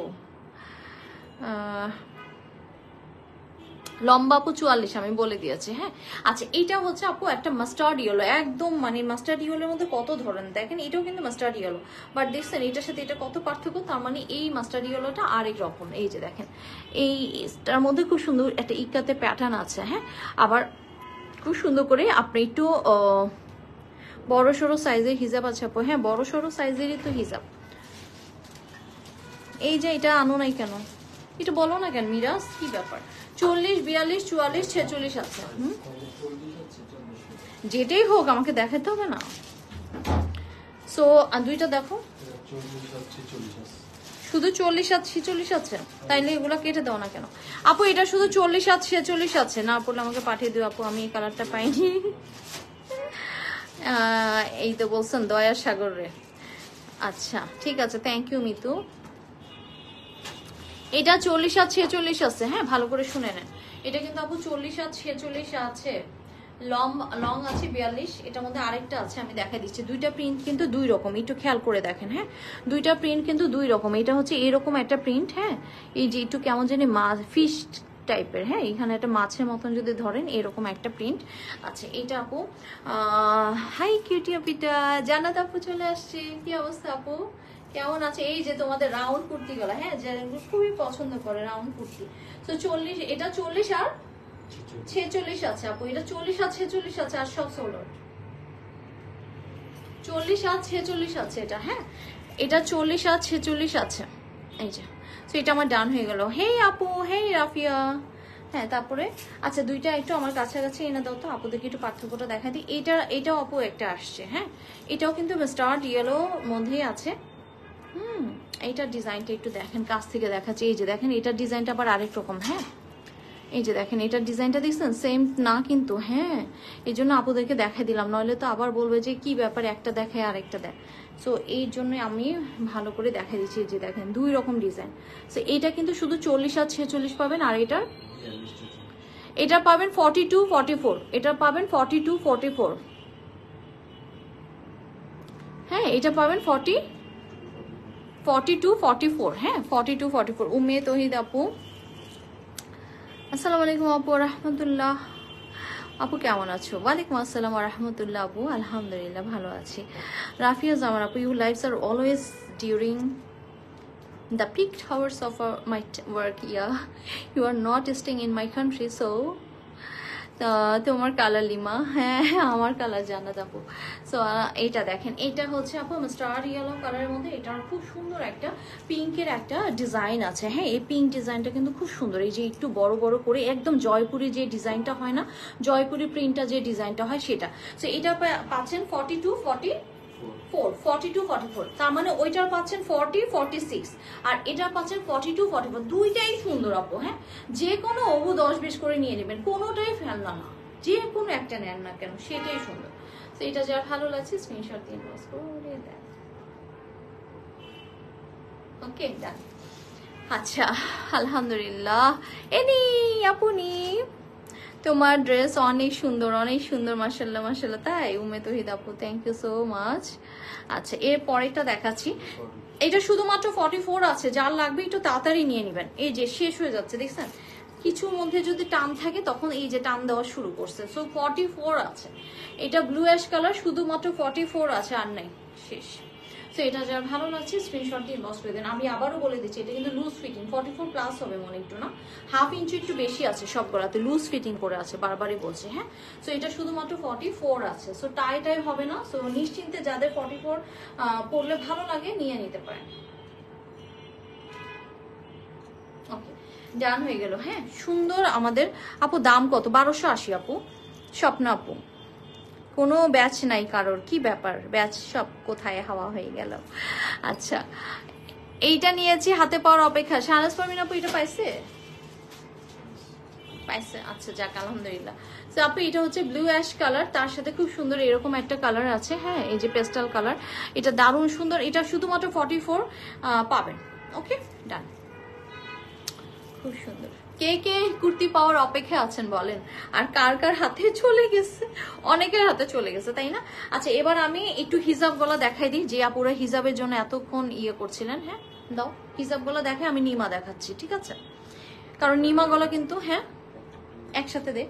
লম্বা আপু 44 আমি বলে দিয়েছি। হ্যাঁ আচ্ছা, এইটা হচ্ছে আপু একটা মাস্টার্ড ইয়েলো, একদম মানে মাস্টার্ড ইয়েলোর মধ্যে কত ধরনের দেখেন, এটাও কিন্তু মাস্টার্ড ইয়েলো, বাট দেখছেন এটার সাথে এটা কত পার্থক্য। তার মানে এই মাস্টার্ড ইয়েলোটা আরেক রকম। এই যে দেখেন, এইটার মধ্যে খুব সুন্দর একটা ইকাতে প্যাটার্ন আছে। হ্যাঁ, আবার খুব সুন্দর করে আপনি একটু বড় সড়ো সাইজের হিজাব আছে আপু। হ্যাঁ, বড় সড়ো সাইজেরই তো হিজাব। এই যে এটা আনো নাই কেন, এটা বলো না কেন মিরাজ, কি ব্যাপার? 40, 42, 44, 46 আছে। যেটাই হোক আমাকে দেখাতে হবে না। সো 2টা দেখো, শুধু 40 আর 46 আছে, তাইলে এগুলো কেটে দাও না কেন আপু? এটা শুধু 40 আর 46 আছে, না পড়লে আমাকে পাঠিয়ে দিও আপু, আমি এই কালারটা পাইনি। এই তো বলছেন দয়ার সাগর রে। আচ্ছা ঠিক আছে, থ্যাংক ইউ মিতু। এটা 40 আর 46 আছে। হ্যাঁ, ভালো করে শুনে নেন, এটা কিন্তু আপু 40 আর 46 আছে। লং আছে 42। এটার মধ্যে আরেকটা আছে, আমি দেখা দিচ্ছি। 2টা প্রিন্ট কিন্তু 2 রকম, একটু খেয়াল করে দেখেন। হ্যাঁ, 2টা প্রিন্ট কিন্তু 2 রকম। এটা হচ্ছে এরকম একটা প্রিন্ট। হ্যাঁ, এই যে একটু কেমন জানি ফিশ টাইপের। হ্যাঁ, এখানে একটা মাছের মতন যদি ধরেন এরকম একটা প্রিন্ট। আচ্ছা, এটা আপু হাই কিউটি আপিটা, জান্নাত আপু চলে আসছে। কি অবস্থা আপু, কেমন আছে? এই যে তোমাদের রাউন্ড কুর্তি গুলো, হ্যাঁ, যারা খুবই পছন্দ করে রাউন্ড কুর্তি। তো 40, এটা 40 আর 46 আছে আপু। এটা 40 আর 46 আছে, আর সব সোল্ড আউট। 40 আর 46 আছে এটা। হ্যাঁ, এটা 40 আর 46 আছে। এই যে, তো এটা আমার ডান হয়ে গেল। হেই আপু, হেই রাফিয়া। হ্যাঁ, তারপরে আচ্ছা 2টা একটু আমার কাছাকাছি এনে দাও তো আপুদেরকে, একটু পার্থক্যটা দেখা দিই। এটাও আপু একটা আসছে। হ্যাঁ, এটাও কিন্তু মাস্টার্ড ইয়েলো মধ্যেই আছে। এইটার ডিজাইনটা একটু দেখেন, কাছ থেকে দেখাচ্ছি। এই যে দেখেন, এটার ডিজাইনটা আবার আরেক রকম। হ্যাঁ, এই যে দেখেন, এটার ডিজাইনটা দেখছেন, সেম না কিন্তু। হ্যাঁ, এই জন্য আপুদেরকে দেখাই দিলাম, নইলে তো আবার বলবে যে কি ব্যাপার, একটা দেখায় আরেকটা দেয়। সো এই জন্য আমি ভালো করে দেখা দিচ্ছি। যে দেখেন 2 রকম ডিজাইন। সো এটা কিন্তু শুধু 40 আর 46 পাবেন, আর এটা পাবেন 42, 44। এটা পাবেন 42, 44। হ্যাঁ, এটা পাবেন 42, 44। হ্যাঁ, 42, 44। উম্মে তহিদ আপু, আসসালামু আলাইকুম আপু রহমতুল্লাহ। আপু কেমন আছো? ওয়ালাইকুম আসসালাম রহমতুল্লাহ আপু, আলহামদুলিল্লাহ ভালো আছি। রাফিয়া জামান আপু, you life's are always during the peak hours of my work. Yeah, you are not staying in my country, so তোমার কালার লিমা। হ্যাঁ, আমার কালার জান্নাত আপু। সো এইটা দেখেন, এটা হচ্ছে আপু স্টার ইয়েলো কালারের মধ্যে। এটার খুব সুন্দর একটা পিঙ্কের একটা ডিজাইন আছে। হ্যাঁ, এই পিঙ্ক ডিজাইনটা কিন্তু খুব সুন্দর। এই যে একটু বড় বড় করে একদম জয়পুরি যে ডিজাইনটা হয় না, জয়পুরি প্রিন্টটা যে ডিজাইনটা হয় সেটা। সো এটা পাচ্ছেন 42, 44। তার মানে ওইটার পাচ্ছেন 40, 46, আর এটার পাচ্ছেন 42, 44। দুইটাই সুন্দর আপু। হ্যাঁ, যে কোনো অবু 10-20 করে নিয়ে নেবেন, কোনোটাই ফেলনা না, যে কোনো একটা নেন না কেন, সেটাই সুন্দর। তো এটা যার ভালো লাগছে স্ক্রিনশট দিয়ে পোস্ট করে দেন। ওকে, ডান। আচ্ছা, আলহামদুলিল্লাহ। এনি আপনি তোমার ড্রেস অনেক সুন্দর মাশাআল্লাহ মাশাআল্লাহ। তাই উমে তহিদ আপু, থ্যাংক ইউ সো মাচ। আচ্ছা এর পরেরটা দেখাচ্ছি, এটা শুধুমাত্র 44 আছে, যার লাগবে একটু তাড়াতাড়ি নিয়ে নেবেন। এই যে শেষ হয়ে যাচ্ছে দেখছেন, কিছুর মধ্যে যদি টান থাকে তখন এই যে টান দেওয়া শুরু করছে। সো 44 আছে, এটা ব্লু অ্যাশ কালার, শুধুমাত্র 44 আছে, আর নাই, শেষ। সো এটা যার ভালো লাগছে স্ক্রিনশট দিয়ে ইনবক্স করে দেন। আমি আবারও বলে দিচ্ছি, এটা কিন্তু লুজ ফিটিং, 44 প্লাস হবে মনে, একটু না, হাফ ইঞ্চি একটু বেশি আছে, সব গলাতে লুজ ফিটিং করে আছে, বারবারই বলছি। হ্যাঁ, সো এটা শুধুমাত্র 44 আছে। সো টাই হবে না। সো নিশ্চিন্তে যাদের 44 পরলে ভালো লাগে নিয়ে নিতে পারেন। ওকে, ডান হয়ে গেল। হ্যাঁ, সুন্দর আমাদের আপু। দাম কত? 1280 আপু। স্বপ্ন আপু, কোনো ব্যাচ নাই কারোর, কি ব্যাপার? ব্যাচ সব কোথায় হাওয়া হয়ে গেল? আচ্ছা, এইটা নিয়েছি হাতে পাওয়ার অপেক্ষা। শাহনাজ পারমিন আপু এটা পাইছে? পাইছে, আচ্ছা যাক আলহামদুলিল্লাহ। তো আপু এটা হচ্ছে ব্লু অ্যাশ কালার, তার সাথে খুব সুন্দর এরকম একটা কালার আছে। হ্যাঁ, এই যে পেস্টাল কালার, এটা দারুণ সুন্দর। এটা শুধুমাত্র 44 পাবেন। ওকে, ডান। খুব সুন্দর। কে কে কুর্তি পাওয়ার অপেক্ষা আছেন বলেন, আর কার কার হাতে চলে গেছে? অনেকের হাতে চলে গেছে, তাই না? আচ্ছা এবার আমি একটু হিজাব গলা দেখাই দিই, যে আপুরা হিজাবের জন্য এতক্ষণ ইয়ে করছিলেন। হ্যাঁ দাও হিজাব গলা দেখে, আমি নিমা দেখাচ্ছি, ঠিক আছে? কারণ নিমা গলা কিন্তু, হ্যাঁ একসাথে দে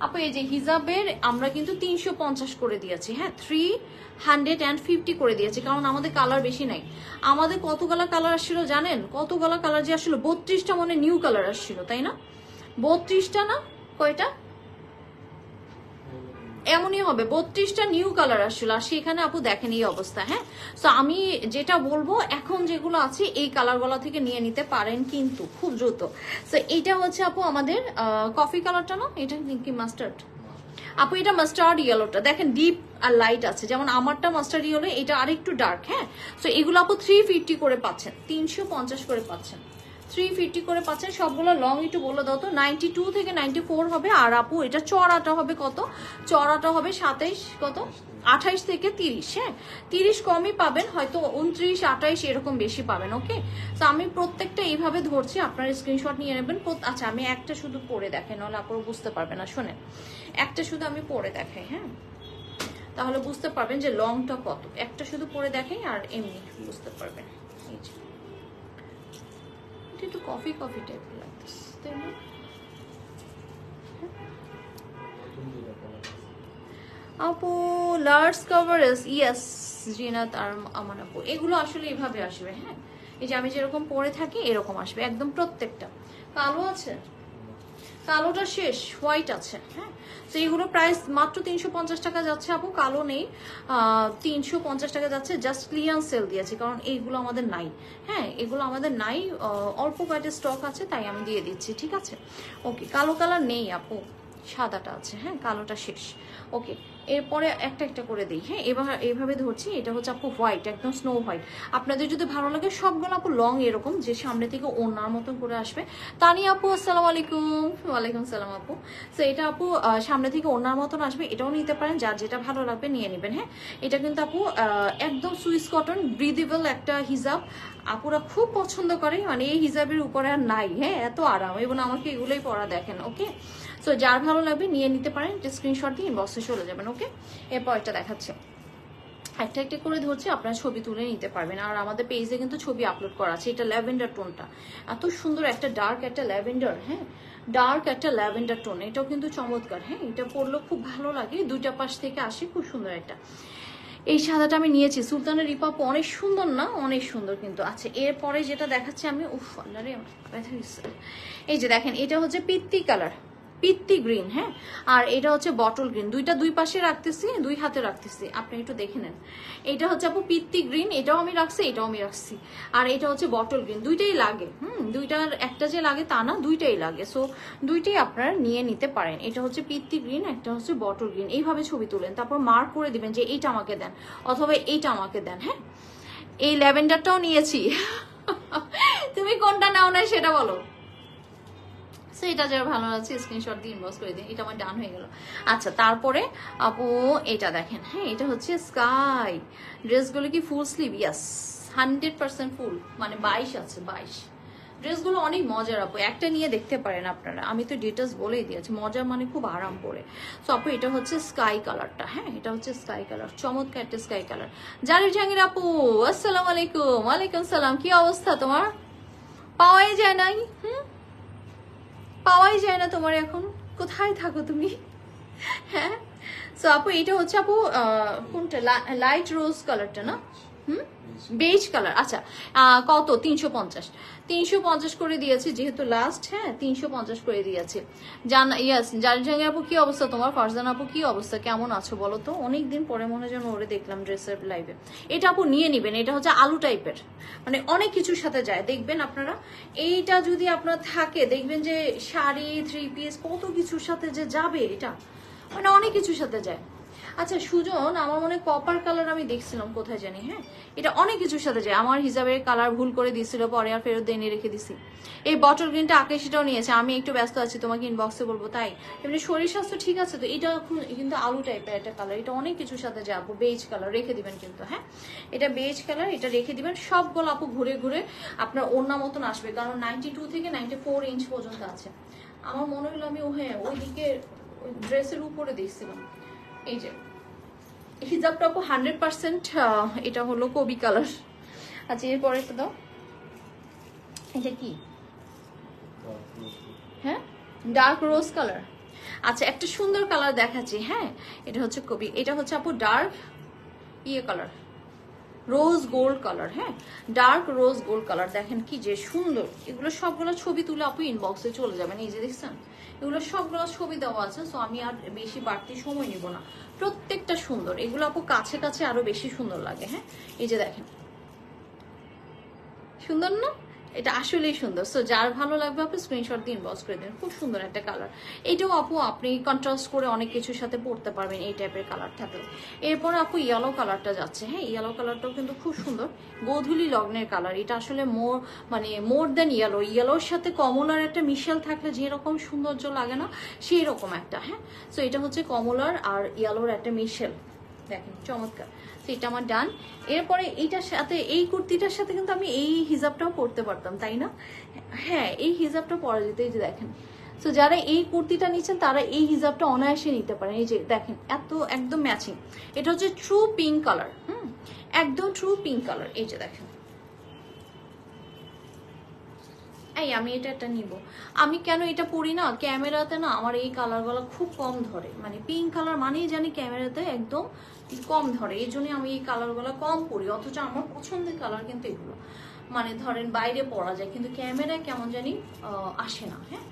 আপু। এই যে হিজাবের আমরা কিন্তু 350 করে দিয়েছি। হ্যাঁ, 350 করে দিয়েছি, কারণ আমাদের কালার বেশি নাই। আমাদের কতগুলা কালার আসছিল জানেন? কতগুলা কালার যে আসছিল, 32টা মনে নিউ কালার আসছিল, তাই না? 32টা না, কয়টা এমনই হবে, 32টা নিউ কালার আসছিল। আর সেখানে আপু দেখেন এই অবস্থা। হ্যাঁ, তো আমি যেটা বলবো, এখন যেগুলো আছে এই কালারগুলো থেকে নিয়ে নিতে পারেন কিন্তু খুব দ্রুত। তো এইটা হচ্ছে আপু আমাদের কফি কালারটা না, এটা কি মাস্টার্ড আপু? এটা মাস্টার্ড ইয়েলোটা দেখেন, ডিপ আর লাইট আছে, যেমন আমারটা মাস্টার্ড ইয়েলো, এটা আরেকটু ডার্ক। হ্যাঁ, তো এগুলো আপু 350 করে পাচ্ছেন, 350 করে পাচ্ছেন, 350 করে পাচ্ছেন। সবগুলো লং একটু বলে দাও তো। 92 থেকে 94 হবে। আর আপু এটা চড়াটা হবে কত? চড়াটা হবে 27, কত 28 থেকে 30। হ্যাঁ, 30 কমই পাবেন, হয়তো 29 28 এরকম বেশি পাবেন। ওকে, তো আমি প্রত্যেকটা এইভাবে ধরছি, আপনার স্ক্রিনশট নিয়ে নেবেন। আচ্ছা আমি একটা শুধু পরে দেখাই, নাহলে আপনারা বুঝতে পারবেন না। শোনেন, একটা শুধু আমি পরে দেখাই, হ্যাঁ, তাহলে বুঝতে পারবেন যে লংটা কত। একটা শুধু পরে দেখাই, আর এমনি বুঝতে পারবেন। এই যে একটু কফি কফি টাইপের লাগতেছে, তাই না? আপু লার্জ কভারেজ, ইয়েস জিনাত আর আমান আপু, এগুলো আসলে এভাবে আসবে। হ্যাঁ, এই যে আমি যেরকম পরে থাকি এরকম আসবে একদম প্রত্যেকটা। কালো আছে, কালোটা শেষ, হোয়াইট আছে। হ্যাঁ, তো এইগুলো প্রাইস মাত্র 350 টাকা যাচ্ছে আপু। কালো নেই, 350 টাকা যাচ্ছে। জাস্ট ক্লিয়ারেন্স সেল দিয়েছি, কারণ এইগুলো আমাদের নাই। হ্যাঁ, এগুলো আমাদের নাই, অল্প কয়েকটা স্টক আছে, তাই আমি দিয়ে দিচ্ছি, ঠিক আছে? ওকে, কালো কালার নেই আপু, সাদাটা আছে। হ্যাঁ, কালোটা শেষ। ওকে, এরপরে একটা একটা করে দিই। হ্যাঁ, এবার এইভাবে ধরছি। এটা হচ্ছে আপু হোয়াইট, একদম স্নো হোয়াইট। আপনাদের যদি ভালো লাগে সবগুলো আপু লং এরকম, যে সামনে থেকে ওড়নার মতন করে আসবে। তানি আপু আসসালামু আলাইকুম। ওয়ালাইকুম সালাম আপু। তো এটা আপু সামনে থেকে ওড়নার মতন আসবে, এটাও নিতে পারেন, যার যেটা ভালো লাগবে নিয়ে নেবেন। হ্যাঁ, এটা কিন্তু আপু একদম সুইস কটন ব্রিদেবল একটা হিজাব, আপুরা খুব পছন্দ করে। মানে এই হিজাবের উপরে আর নাই। হ্যাঁ, এত আরাম, এবং আমাকে এগুলোই পরা দেখেন। ওকে, সো যার ভালো লাগবে নিয়ে নিতে পারেন, স্ক্রিনশট দিয়ে ইনবক্সে চলে যাবেন। ওকে, এরপর এটা দেখাচ্ছে, একটা একটা করে ধরছি, আপনারা ছবি তুলে নিতে পারবেন। আর আমাদের পেজে কিন্তু ছবি আপলোড করা আছে। এটা ল্যাভেন্ডার টোনটা, এত সুন্দর একটা ডার্ক একটা ল্যাভেন্ডার। হ্যাঁ, ডার্ক একটা ল্যাভেন্ডার টোন, এটাও কিন্তু চমৎকার। হ্যাঁ, এটা পরলেও খুব ভালো লাগে, দুইটা পাশ থেকে আসে, খুব সুন্দর একটা। এই সাদাটা আমি নিয়েছি, সুলতানের রিপাপ, অনেক সুন্দর না? অনেক সুন্দর কিন্তু। আচ্ছা এরপরে যেটা দেখাচ্ছি আমি, উফ আল্লাহ রে ব্যথা গেছে। এই যে দেখেন, এটা হচ্ছে পিত্তি কালার, পিত্তি গ্রিন। হ্যাঁ, আর এটা হচ্ছে বটল গ্রিন। দুইটা দুই পাশে রাখতেছি, দুই হাতে রাখতেছি, আপনি একটু দেখে নেন। এটা হচ্ছে আপু পিত্তি গ্রিন, এটাও আমি রাখছি, এটাও আমি রাখছি। আর এটা হচ্ছে বটল গ্রিন, দুইটাই লাগে। দুইটার একটা যে লাগে তা না, দুইটাই লাগে। সো দুইটাই আপনারা নিয়ে নিতে পারেন। এটা হচ্ছে পিত্তি গ্রিন, একটা হচ্ছে বটল গ্রিন। এইভাবে ছবি তুলেন, তারপর মার্ক করে দিবেন যে এইটা আমাকে দেন, অথবা এইটা আমাকে দেন। হ্যাঁ, এই ল্যাভেন্ডারটাও নিয়েছি। তুমি কোনটা নাও না সেটা বলো। এটা যারা ভালো আছে স্ক্রিনশট দিয়ে ইনবক্স করে দিন। এটা আমার ডান হয়ে গেল। আচ্ছা তারপরে আপু এটা দেখেন। হ্যাঁ, এটা হচ্ছে স্কাই। ড্রেসগুলো কি ফুল স্লিভ? ইয়াস, 100% ফুল, মানে 22 আছে, ড্রেসগুলো অনেক মজার আপু, একটা নিয়ে দেখতে পারেন আপনারা, আমি তো ডিটেলস বলেই দিয়েছি। মজার মানে খুব আরাম পরে। সো আপু এটা হচ্ছে স্কাই কালারটা, হ্যাঁ এটা হচ্ছে স্কাই কালার, চমৎকার একটা স্কাই কালার। জারির জাহাঙ্গীর আপু আসসালামু আলাইকুম। ওয়ালাইকুম সালাম, কি অবস্থা তোমার? পাওয়াই যায় নাই, পাওয়াই যায় না তোমার এখন, কোথায় থাকো তুমি? হ্যাঁ সো আপু এটা হচ্ছে আপু কোনটা, লাইট রোজ কালারটা না? Beige colour. আচ্ছা কত? 350, 350 করে দিয়েছি যেহেতু লাস্ট। হ্যাঁ 350 করে দিয়েছি। ইয়াস জাহাঙ্গীর আপু কি অবস্থা তোমার? ফারজান আপু কি অবস্থা, কেমন আছো বলো তো? অনেকদিন পরে মনে যেন ওরে দেখলাম ড্রেসের লাইভে। এটা আপু নিয়ে নিবেন, এটা হচ্ছে আলু টাইপের, মানে অনেক কিছুর সাথে যায় দেখবেন আপনারা। এইটা যদি আপনার থাকে দেখবেন যে শাড়ি, 3 পিস, কত কিছুর সাথে যে যাবে এটা, মানে অনেক কিছুর সাথে যায়। আচ্ছা সুজন, আমার মনে কপার কালার আমি দেখছিলাম কোথায় জানি। হ্যাঁ এটা অনেক কিছুর সাথে যায়। আমার হিসাবের কালার ভুল করে দিয়েছিল, পরে আর ফেরত দিয়ে রেখে দিছি। এই বটল গ্রিনটা আকাশিটাও নিয়েছে, আমি একটু ব্যস্ত আছি, তোমাকে ইনবক্সে বলবো। তাই এমনি শরীর স্বাস্থ্য ঠিক আছে তো? এটা কিন্তু আলু টাইপের একটা কালার, এটা অনেক কিছুর সাথে যায় আপু। বেজ কালার রেখে দিবেন কিন্তু, হ্যাঁ এটা বেজ কালার, এটা রেখে দিবেন। সবগুলো আপু ঘুরে ঘুরে আপনার ওড়না মতন আসবে, কারণ 92 থেকে 94 ইঞ্চ পর্যন্ত আছে। আমার মনে হলো আমি ওইদিকে ড্রেসের উপরে দেখছিলাম। এই যে হিজাবটা আপু 100% এটা হলো কবি কালার। আচ্ছা এরপরে একটু দাও, এটা কি? হ্যাঁ ডার্ক রোজ কালার। আচ্ছা একটা সুন্দর কালার দেখাচ্ছি। হ্যাঁ এটা হচ্ছে কবি, এটা হচ্ছে আপু ডার্ক ইয়ে কালার, রোজ গোল্ড কালার। হ্যাঁ ডার্ক রোজ গোল্ড কালার, দেখেন কি যে সুন্দর। এগুলো সবগুলো ছবি তুলে আপু ইনবক্সে চলে যাবেন। এই যে দেখছেন এগুলো সবগুলো ছবি দেওয়া আছে, সো আমি আর বেশি বাড়তি সময় নিব না। প্রত্যেকটা সুন্দর, এগুলো আপু কাছে কাছে আরো বেশি সুন্দর লাগে। হ্যাঁ এই যে দেখেন সুন্দর না? এটা আসলেই সুন্দর। সো যার ভালো লাগবে আপনি স্ক্রিনশট দিয়ে ইনবক্স করে দিন। খুব সুন্দর একটা কালার। এটাও আপু আপনি কন্ট্রাস্ট করে অনেক কিছুর সাথে পরতে পারবেন এই টাইপের কালার থাকলে। এরপর আপু ইয়েলো কালারটা যাচ্ছে। হ্যাঁ ইয়েলো কালারটাও কিন্তু খুব সুন্দর, গোধূলি লগ্নের কালার। এটা আসলে মোর দেন ইয়েলো, ইয়েলোর সাথে কমলার একটা মিশেল থাকলে যেরকম সৌন্দর্য লাগে না, সেই রকম একটা। হ্যাঁ সো এটা হচ্ছে কমলার আর ইয়েলোর একটা মিশেল, দেখেন চমৎকার। এটা আমার ডান। এরপরে এইটার সাথে, এই কুর্তিটার সাথে কিন্তু আমি এই হিজাবটাও পরতে পারতাম, তাই না? হ্যাঁ এই হিজাবটা পরা যেত। এই যে দেখেন, তো যারা এই কুর্তিটা নিচ্ছেন তারা এই হিজাবটা অনায়াসে নিতে পারেন। এই যে দেখেন এত একদম ম্যাচিং। এটা হচ্ছে ট্রু পিঙ্ক কালার, একদম ট্রু পিঙ্ক কালার। এই যে দেখেন, এই আমি এটা একটা নিব। আমি কেন এটা পরি না, ক্যামেরাতে না আমার এই কালারগুলো খুব কম ধরে, মানে পিঙ্ক কালার মানেই জানি ক্যামেরাতে একদম কম ধরে, এই জন্য আমি এই কালারগুলো কম পরি। অথচ আমার পছন্দের কালার কিন্তু এগুলো, মানে ধরেন বাইরে পরা যায় কিন্তু ক্যামেরায় কেমন জানি আসে না। হ্যাঁ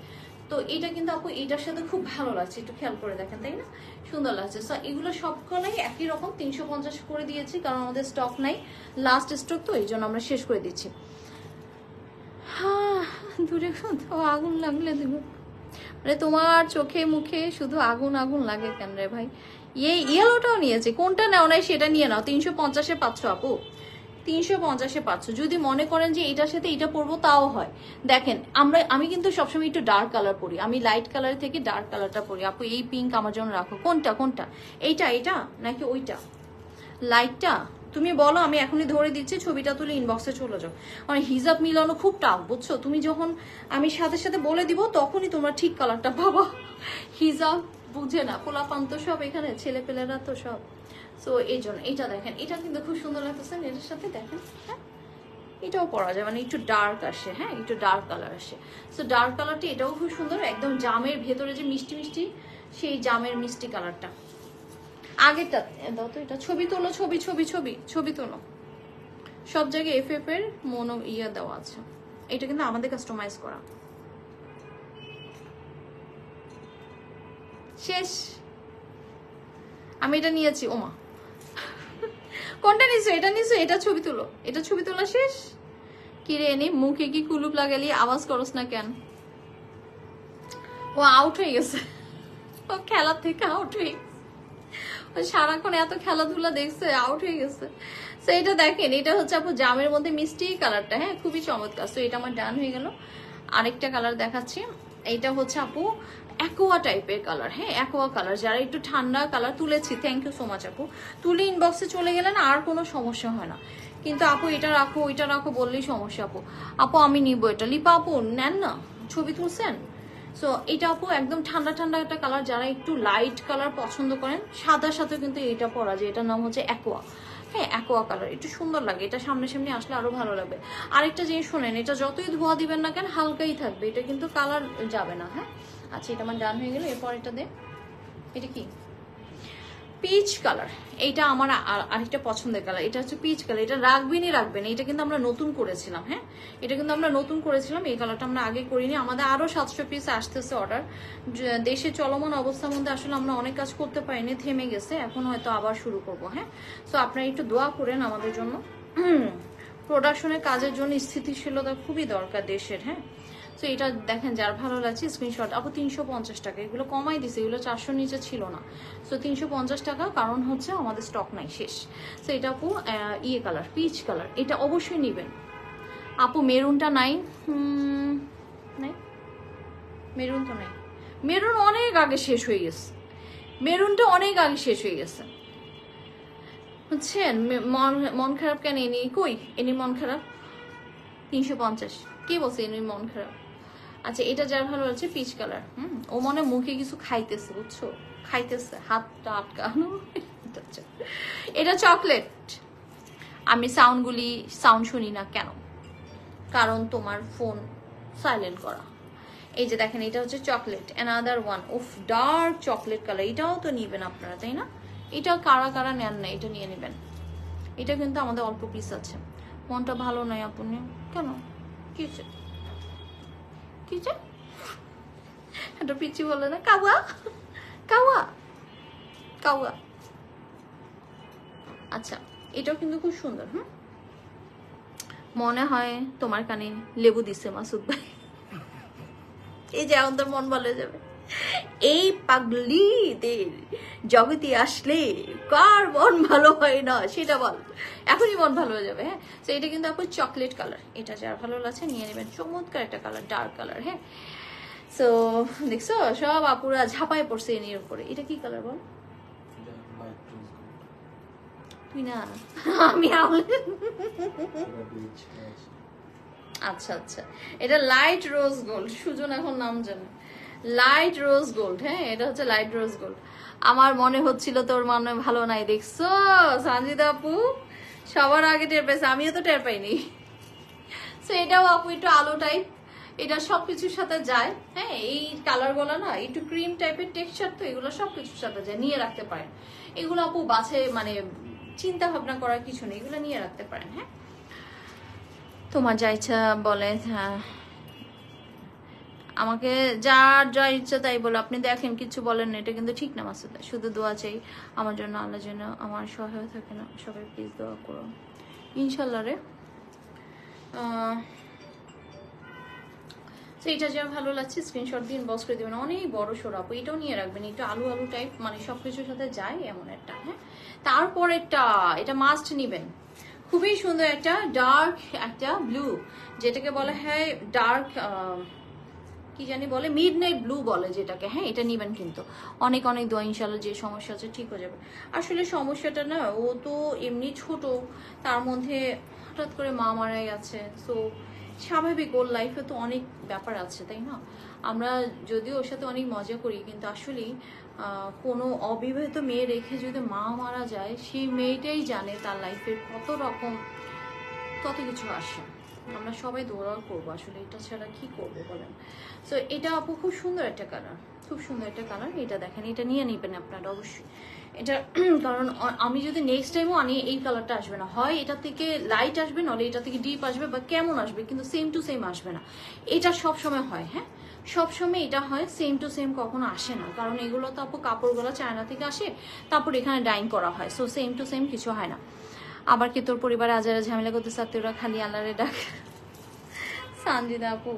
তো এটা কিন্তু আপু এটার সাথে খুব ভালো লাগছে, একটু খেয়াল করে দেখেন, তাই না? সুন্দর লাগছে। সো এগুলো সবগুলোই একই রকম 350 করে দিয়েছি, কারণ আমাদের স্টক নাই, লাস্ট স্টক, তো এই জন্য আমরা শেষ করে দিচ্ছি। হ্যাঁ দূরে তো আগুন লাগলে দেবো, মানে তোমার চোখে মুখে শুধু আগুন আগুন লাগে কেন রে ভাই? ইয়েলোটাও নিয়েছে, কোনটা নেও নাই সেটা নিয়ে নাও। 350-এ পাচ্ছ আপু, 350-এ পাচ্ছ। যদি মনে করেন যে এটার সাথে এটা পরবো তাও হয়। দেখেন আমি কিন্তু সবসময় একটু ডার্ক কালার পরি, আমি লাইট কালার থেকে ডার্ক কালারটা পরি। আপু এই পিঙ্ক আমার জন্য রাখো। কোনটা কোনটা? এইটা এটা নাকি ওইটা লাইটটা? তুমি বলো, আমি এখনই ধরে দিচ্ছি, ছবিটা তুলে ইনবক্সে চলে যাও। মানে হিজাব মিলানো খুব টাফ বুঝছো। তুমি যখন আমি সাথে সাথে বলে দিব তখনই তোমরা ঠিক কালারটা পাবা। হিজাব বুঝে না, পোলাপান তো সব এখানে, ছেলে পেলেরা তো সব। সো এই জন্য এটা দেখেন, এটা কিন্তু খুব সুন্দর লাগতেছে এটার সাথে। দেখেন হ্যাঁ এটাও পরা যায়, মানে একটু ডার্ক আসে। হ্যাঁ একটু ডার্ক কালার আসে। সো ডার্ক কালারটা এটাও খুব সুন্দর, একদম জামের ভেতরে যে মিষ্টি মিষ্টি, সেই জামের মিষ্টি কালারটা। আগেরটা দাও তো, এটা ছবি তোলো, ছবি ছবি ছবি ছবি তোলো। সব জায়গায় FF এর মনো ইয়া দেওয়া আছে। এটা কিন্তু আমাদের কাস্টমাইজ করা। শেষ, আমি এটা নিয়েছি। ওমা কোনটা নিছো? এটা নিছো? এটা ছবি তুলো, এটা ছবি তোলা শেষ। কি রে এনে মুখে কি কুলুপ লাগালি, আওয়াজ করস না কেন? ও আউট হয়ে গেছে, ও খেলার থেকে আউট হয়ে গেছে, সারাক্ষণ এত খেলাধুলা দেখছে, আউট হয়ে গেছে। তো এটা দেখেন, এটা হচ্ছে আপু জামের মধ্যে মিষ্টি কালারটা। হ্যাঁ খুবই চমৎকার। তো এটা আমার ডান হয়ে গেল। আরেকটা কালার দেখাচ্ছি, এইটা হচ্ছে আপু অ্যাকোয়া টাইপের কালার। হ্যাঁ অ্যাকোয়া কালার, যারা একটু ঠান্ডা কালার তুলেছি, থ্যাংক ইউ সো মাচ আপু। তুলে ইনবক্সে চলে গেলেন আর কোনো সমস্যা হয় না। কিন্তু আপু এটা রাখো ওইটা রাখো বললেই সমস্যা। আপু আপু আমি নিবো এটা। লিপা আপু নেন না, ছবি তুলছেন। সো এটা আপু একদম ঠান্ডা ঠান্ডা একটা কালার, যারা একটু লাইট কালার পছন্দ করেন, সাদার সাথে কিন্তু এটা পরা যায়। এটার নাম হচ্ছে অ্যাকোয়া। হ্যাঁ, অ্যাকোয়া কালার, একটু সুন্দর লাগে, এটা সামনে সামনে আসলে আরো ভালো লাগবে। আরেকটা জিনিস শোনেন, এটা যতই ধোয়া দিবেন না কেন হালকাই থাকবে, এটা কিন্তু কালার যাবে না। হ্যাঁ, আচ্ছা এটা আমার ডান হয়ে গেল। এরপর এটা দে, এটা কি পিচ কালার, এইটা আমার আরেকটা পছন্দের কালার। এটা হচ্ছে পিচ কালার, এটা রাখবেনই রাখবেন। এটা কিন্তু আমরা নতুন করেছিলাম। হ্যাঁ, এটা কিন্তু আমরা নতুন করেছিলাম, এই কালারটা আমরা আগে করিনি। আমাদের আরো 700 পিস আসতেছে অর্ডার। দেশে চলমান অবস্থার মধ্যে আসলে আমরা অনেক কাজ করতে পারিনি, থেমে গেছে, এখন হয়তো আবার শুরু করব। হ্যাঁ, সো আপনারা একটু দোয়া করেন আমাদের জন্য। প্রোডাকশনের কাজের জন্য স্থিতিশীলতা খুবই দরকার দেশের। হ্যাঁ, তো এটা দেখেন, যার ভালো লাগছে স্ক্রিনশট। আপু 350 টাকা, এগুলো কমাই দিছে, এগুলো 400 নিচে ছিল না। সো 350 টাকা, কারণ হচ্ছে আমাদের স্টক নাই, শেষ। সো এটা আপু ইয়ে কালার, পিচ কালার, এটা অবশ্যই নেবেন। আপু মেরুনটা নাই, নাই মেরুন তো নাই, মেরুন অনেক আগে শেষ হয়ে গেছে, মেরুনটা অনেক আগে শেষ হয়ে গেছে বুঝছেন। মন খারাপ কেন এনি, কই এনি মন খারাপ? 350 কে বলছে এনি মন খারাপ? আচ্ছা এটা যার ভালো লাগছে পিচ কালার। ও মনে মুখে কিছু খাইতেছে, বুঝছো, খাইতেছে, হাতটা আটকানো। এটা চকলেট। আমি সাউন্ড শুনি না কেন? কারণ তোমার ফোন সাইলেন্ট করা। এই যে দেখেন, এটা হচ্ছে চকলেট, অ্যানাদার ওয়ান। উফ, ডার্ক চকলেট কালার, এটাও তো নিবেন আপনারা, তাই না? এটা কারা কারা নেন না, এটা নিয়ে নেবেন। এটা কিন্তু আমাদের অল্প পিস আছে। মনটা ভালো নয় আপনি কেন? কি হচ্ছে? কি হচ্ছে? এটা পিচি বলে না, কাওয়া কাওয়া কাওয়া। আচ্ছা এটাও কিন্তু খুব সুন্দর। মনে হয় তোমার কানে লেবু দিছে মাসুদ ভাই। এই যে এখন তোর মন ভালো হয়ে যাবে। এই পাগলিদের জগতে আসলে কার মন ভালো হয় না সেটা বল, এখনই মন ভালো হয়ে যাবে। হ্যাঁ, তো এটা কিন্তু আপু চকলেট কালার, এটা যার ভালো লাগছে নিয়ে নেবেন। চমৎকার একটা কালার, ডার্ক কালার। হ্যাঁ, সো দেখছো সব আপুরা ঝাপায় পড়ছে এর উপরে। এটা কি কালার বল? তুই না, আমি আচ্ছা আচ্ছা, এটা লাইট রোজ গোল্ড। সুজন এখন নাম জানে, লাইট রোজ গোল্ড। হ্যাঁ, এটা হচ্ছে লাইট রোজ গোল্ড। আমার মনে হচ্ছিল তোর মনে ভালো নাই, দেখছো সানজিদা আপু সবার আগে টের পাইছে, আমিও তো টের পাইনি। তো এটাও আপু একটু আলো টাইপ, এটা সবকিছুর সাথে যায়। হ্যাঁ, এই কালার গুলো না একটু ক্রিম টাইপের টেক্সচার, তো এগুলো সবকিছুর সাথে যায়, নিয়ে রাখতে পারেন। এগুলো আপু বাছে মানে চিন্তা ভাবনা করার কিছু নেই, এগুলো নিয়ে রাখতে পারেন। হ্যাঁ, তোমার যা ইচ্ছা বলে, হ্যাঁ আমাকে যার যা ইচ্ছা তাই বলে, আপনি দেখেন কিছু বলেন না, এটা কিন্তু ঠিক না মাসুদ। শুধু দোয়া চাই আমার জন্য, আল্লাহ যেন আমার সহায় থাকে না। সবাই প্লিজ দোয়া করো ইনশাল্লাহ রে। তো এটা যা ভালো লাগছে স্ক্রিনশট দিয়ে ইনবক্স করে দেবেন। অনেক বড় সর আপু, এটাও নিয়ে রাখবেন, একটু আলু আলু টাইপ, মানে সবকিছুর সাথে যায় এমন একটা। হ্যাঁ, তারপরেরটা এটা মাস্ট নিবেন, খুবই সুন্দর একটা ডার্ক একটা ব্লু, যেটাকে বলে হয় ডার্ক কি জানি বলে, মিড নাইট ব্লু বলে যেটাকে। হ্যাঁ, এটা নিবেন কিন্তু অনেক অনেক দোয়া, ইনশাল্লাহ যে সমস্যা আছে ঠিক হয়ে যাবে। আসলে সমস্যাটা না, ও তো এমনি ছোট, তার মধ্যে হঠাৎ করে মা মারা গেছে। সো স্বাভাবিক, ওর লাইফে তো অনেক ব্যাপার আছে, তাই না? আমরা যদিও ওর সাথে অনেক মজা করি, কিন্তু আসলেই কোনো অবিবাহিত মেয়ে রেখে যদি মা মারা যায়, সেই মেয়েটাই জানে তার লাইফের কত রকম কত কিছু আসে। আমরা সবাই দৌড়াও করবো, আসলে এটা ছাড়া কি করবো বলেন। সো এটা আপু খুব সুন্দর একটা কালার, খুব সুন্দর একটা কালার। এটা দেখেন, এটা নিয়ে নেবেন আপনারা অবশ্যই এটা। কারণ আমি যদি নেক্সট টাইমও আনি, এই কালারটা আসবে না, হয় এটা থেকে লাইট আসবে, নাহলে এটা থেকে ডিপ আসবে বা কেমন আসবে, কিন্তু সেম টু সেম আসবে না। এটা সব সময় হয়। হ্যাঁ, সবসময় এটা হয়, সেম টু সেম কখনো আসে না, কারণ এগুলো তো আপু কাপড়গুলো চায়না থেকে আসে, তারপর এখানে ডাইং করা হয়। সো সেম টু সেম কিছু হয় না। আবার কি তোর পরিবারে আজারা ঝামেলা করতে থাকতে ওরা খালি আল্লাহরে ডাক। সানজিদা আপু,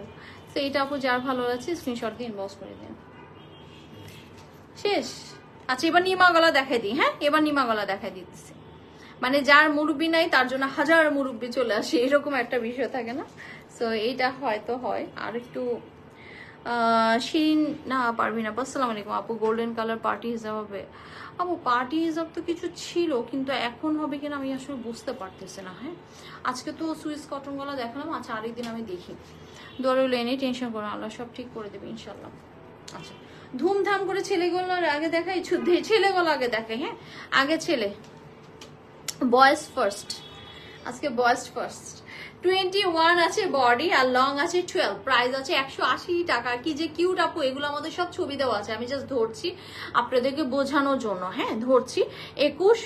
তো এটা আপু যার ভালো লাগছে স্ক্রিনশট দিয়ে ইনবক্স করে দিন। শেষ। আচ্ছা এবার নিমা গলা দেখাই দিই। হ্যাঁ, এবার নিমা গলা দেখাই দিতেছি, মানে যার মুরব্বি নাই তার জন্য হাজার মুরব্বি চলে আসে, এরকম একটা বিষয় থাকে না? সো এইটা হয়তো হয় আর একটু শিরিন না পারবি না। আসসালামু আলাইকুম আপু, গোল্ডেন কালার পার্টি হিসাব হবে? আপু পার্টি হিসাব তো কিছু ছিল, কিন্তু এখন হবে কিনা আমি আসলে বুঝতে পারতেছি না। হ্যাঁ, আজকে তো সুইস কটন গলা দেখালাম, আচ্ছা আরেকদিন আমি দেখি। দৌড়ে এনে টেনশন করো, আল্লাহ সব ঠিক করে দেবে ইনশাল্লাহ। আচ্ছা, ধুমধাম করে ছেলেগুলো আগে দেখাই, ছেলেগুলো আগে দেখাই। হ্যাঁ, আগে ছেলে, বয়েজ ফার্স্ট, আজকে বয়েজ ফার্স্ট। 21 আছে বডি আর লং আছে 12, প্রাইস আছে 180 টাকা। কি যে কিউট আপু, এগুলো আমাদের সব ছবি দেওয়া আছে, আমি জাস্ট ধরছি আপনাদেরকে বোঝানোর জন্য। হ্যাঁ ধরছি। 21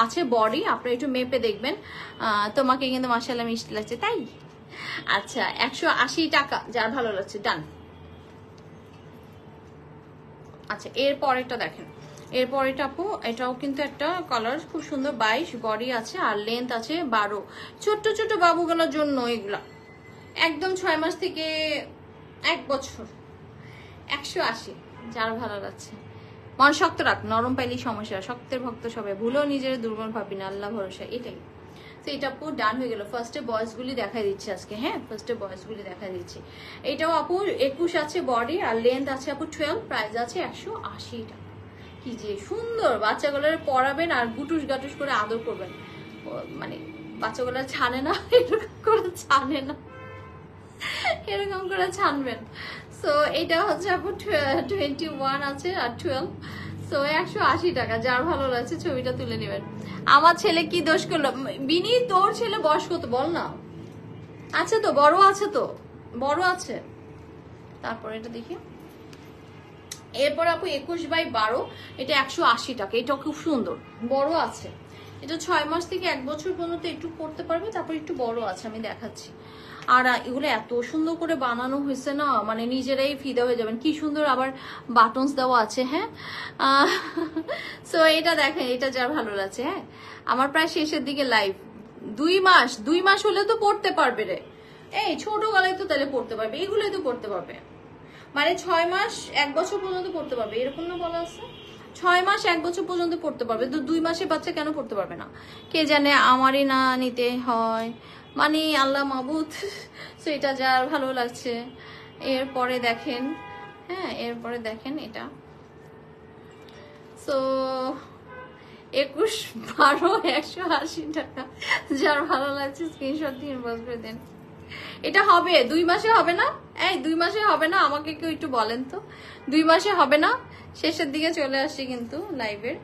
আছে বডি, আপনারা একটু মেপে দেখবেন। তোমাকে কিন্তু মাশাআল্লাহ মিষ্টি লাগছে, তাই? আচ্ছা 180 টাকা, যার ভালো লাগছে ডান। আচ্ছা এরপর এটা দেখেন, এরপর এটা আপু, এটাও কিন্তু একটা কালার খুব সুন্দর, 22 বডি আছে আর লেন্থ আছে 12। ছোট্ট ছোট বাবুগুলোর জন্য এগুলা, একদম 6 মাস থেকে 1 বছর। 180, যার ভালো লাগছে। মন শক্ত রাখ, নরম পাইলেই সমস্যা। শক্তের ভক্ত সবাই, ভুলেও নিজের দুর্বল ভাবি না, আল্লাহ ভরসা, এটাই। তো এটা আপু ডান হয়ে গেল। ফার্স্টে বয়েসগুলি দেখাই দিচ্ছি আজকে। হ্যাঁ ফার্স্টে বয়েসগুলি দেখাই দিচ্ছি। এটাও আপু 21 আছে বডি আর লেন্থ আছে আপু 12, প্রাইস আছে 180 টাকা। কি যে সুন্দর, বাচ্চাগুলোর পরাবেন আর গুটুস গাটুস করে আদর করবেন, মানে বাচ্চাগুলো ছানে না, এরকম করে ছানে না, এরকম করে ছানবেন। সো এটা হচ্ছে আপু 21 আছে আর 12, সো 180 টাকা। যার ভালো লাগছে ছবিটা তুলে নেবেন। আমার ছেলে কি দোষ করলো? বিনি তোর ছেলে বয়স কত বল না? আছে তো, বড় আছে তো, বড় আছে। তারপর এটা দেখি, এরপর আপু 21/12, এটা 180 টাকা। এটা খুব সুন্দর, বড় আছে। এটা 6 মাস থেকে 1 বছর পর্যন্ত একটু পড়তে পারবে, তারপর একটু বড় আছে, আমি দেখাচ্ছি। আর এগুলো এত সুন্দর করে বানানো হয়েছে না, মানে নিজেরাই ফিদা হয়ে যাবেন, কি সুন্দর। আবার বাটনস দেওয়া আছে। হ্যাঁ সো এটা দেখেন, এটা যার ভালো লাগছে। হ্যাঁ, আমার প্রায় শেষের দিকে লাইভ। 2 মাস হলে তো পড়তে পারবে রে, এই ছোট গলায় তো তাহলে পড়তে পারবে, এগুলোই তো পড়তে পারবে। মানে 6 মাস 1 বছর পর্যন্ত পড়তে পারবে, এরকম না বলা আছে? 6 মাস 1 বছর পর্যন্ত পড়তে পারবে, তো 2 মাসের বাচ্চা কেন পড়তে পারবে না? কে জানে, আমারই না নিতে হয়, মানে আল্লাহ মাবুদ। সো এটা যার ভালো লাগছে। এরপরে দেখেন, হ্যাঁ এরপরে দেখেন এটা, সো 21/12 180 টাকা। যার ভালো লাগছে স্ক্রিনশট দিয়ে ইনবক্স করে দেন। এটা হবে 2 মাসে হবে না? এই 2 মাসে হবে না? আমাকে কেউ একটু বলেন তো, 2 মাসে হবে না? শেষের দিকে চলে আসছি কিন্তু লাইভের।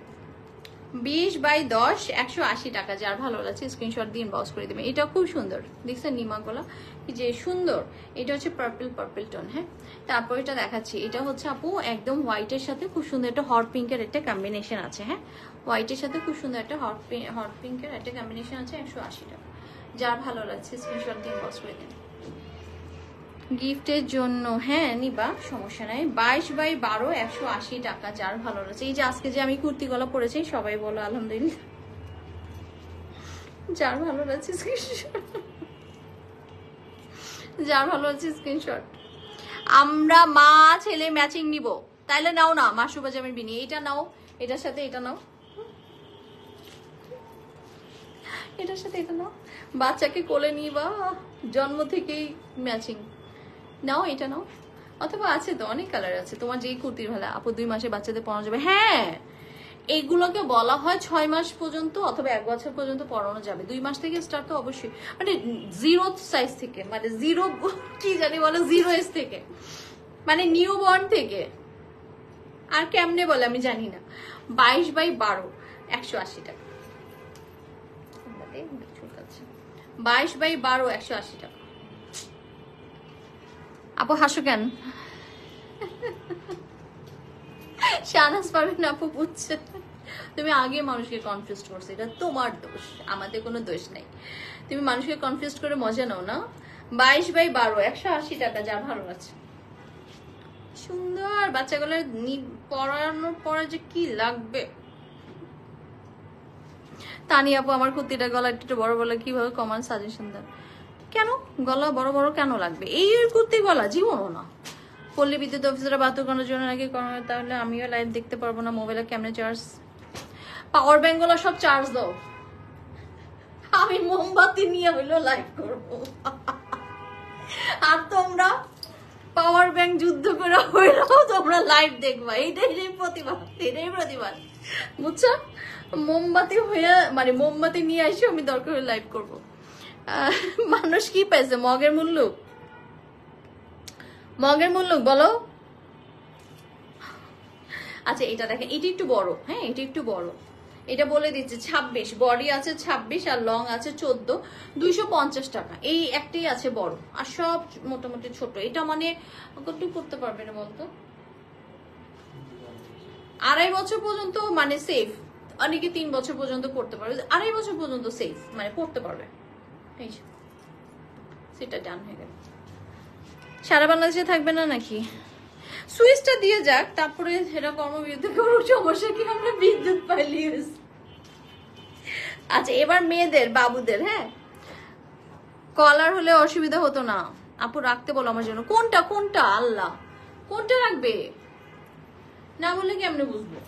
20/10 180 টাকা। যার ভালো লাগছে স্ক্রিনশট দিয়ে ইনবক্স করে দিবেন। এটা খুব সুন্দর, দেখছেন নিমাগুলা কি যে সুন্দর। এটা হচ্ছে পার্পল টোন। হ্যাঁ, তারপর এটা দেখাচ্ছি, এটা হচ্ছে আপু একদম হোয়াইটের সাথে খুব সুন্দর একটা হট পিঙ্কের একটা কম্বিনেশন আছে। হ্যাঁ, হোয়াইটের সাথে খুব সুন্দর একটা হট পিঙ্কের একটা কম্বিনেশন আছে, 180 টাকা। যার ভালো লাগছে স্ক্রিনশট দিয়ে ইনবক্স করে দিন গিফটের জন্য। হ্যাঁ নিবা, সমস্যা নাই। 22/12 180 টাকা। যার ভালো লাগছে, এই যে আজকে যে আমি কুর্তি গলা পরেছি, সবাই বলো আলহামদুলিল্লাহ। যার ভালো লাগছে স্ক্রিনশট, যার ভালো লাগছে স্ক্রিনশট। আমরা মা ছেলে ম্যাচিং নিব, তাইলে নাও না মাসুবা জামির বিনি, এটা নাও, এটার সাথে এটা নাও, এটার সাথে এটা নাও। বাচ্চাকে কোলে নিবা, জন্ম থেকেই ম্যাচিং নাও, এটা নাও। অথবা আছে তো অনেক কালার আছে, তোমার যেই কুর্তির ভালো। আপু 2 মাসে বাচ্চাদের পরানো যাবে? হ্যাঁ, এইগুলোকে বলা হয় 6 মাস পর্যন্ত অথবা 1 বছর পর্যন্ত পরানো যাবে। 2 মাস থেকে স্টার্ট তো অবশ্যই, মানে 0 সাইজ থেকে, মানে 0 কি জানি বলে 0 এজ থেকে, মানে নিউ বর্ন থেকে। আর কেমনে বলে আমি জানি না। 22/12 180 টাকা। 22/12 180 টাকা। আপু হাসো কেন? শাহনাজ পারবেন আপু বুঝছে, তুমি আগে মানুষকে কনফিউজ করছো, এটা তোমার দোষ, আমাদের কোনো দোষ নাই। তুমি মানুষকে কনফিউজ করে মজা নাও না। 22/12 180 টাকা। যা ভালো আছে, সুন্দর। বাচ্চাগুলোর পড়ানোর পরে যে কি লাগবে। তানি আপু আমার কুর্তিটা গলা একটু বড় বলে কিভাবে কমান সাজেশন দেন? কেন গলা বড় বড় কেন লাগবে? এই কুর্তি গলা জীবনও না। পল্লী বিদ্যুৎ অফিসাররা বাতিল করার জন্য নাকি, তাহলে আমিও লাইভ দেখতে পারবো না। মোবাইলে কেমনে চার্জ? পাওয়ার ব্যাংক গুলো সব চার্জ দাও, আমি মোমবাতি নিয়ে হইলো লাইভ করবো। আর তোমরা পাওয়ার ব্যাংক যুদ্ধ করে হইলেও তোমরা লাইভ দেখবা, এটাই প্রতিবাদ, এটাই প্রতিবাদ, বুঝছো? মোমবাতি হয়ে মানে মোমবাতি নিয়ে আসি, আমি দরকার হলে লাইভ করবো। মানুষ কি পাইছে? মগের মূল্য, মগের মূল্য বলো। আচ্ছা এটা দেখেন, এটা একটু বড়, হ্যাঁ এটা একটু বড়, এটা বলে দিচ্ছে 26, বডি আছে 26 আর লং আছে 14, 250 টাকা। এই একটাই আছে বড়, আর সব মোটামুটি ছোট। এটা মানে কত করতে পারবে না বলতো? 2.5 বছর পর্যন্ত মানে সেফ, অনেকে 3 বছর পর্যন্ত পড়তে পারবে, 2.5 বছর পর্যন্ত সেফ মানে পড়তে পারবে। এই সেটা ডান হয়ে গেল। সারা বাংলাদেশে থাকবে না নাকি? সুইচটা দিয়ে যাক, তারপরে সেটা কর্মবিরতি করুক, সমস্যা কি, আমরা বিদ্যুৎ পাইলি। আচ্ছা এবার মেয়েদের বাবুদের, হ্যাঁ কলার হলে অসুবিধা হতো না আপু, রাখতে বলো আমার জন্য। কোনটা কোনটা আল্লাহ, কোনটা রাখবে না বলে কেমনে বুঝবো?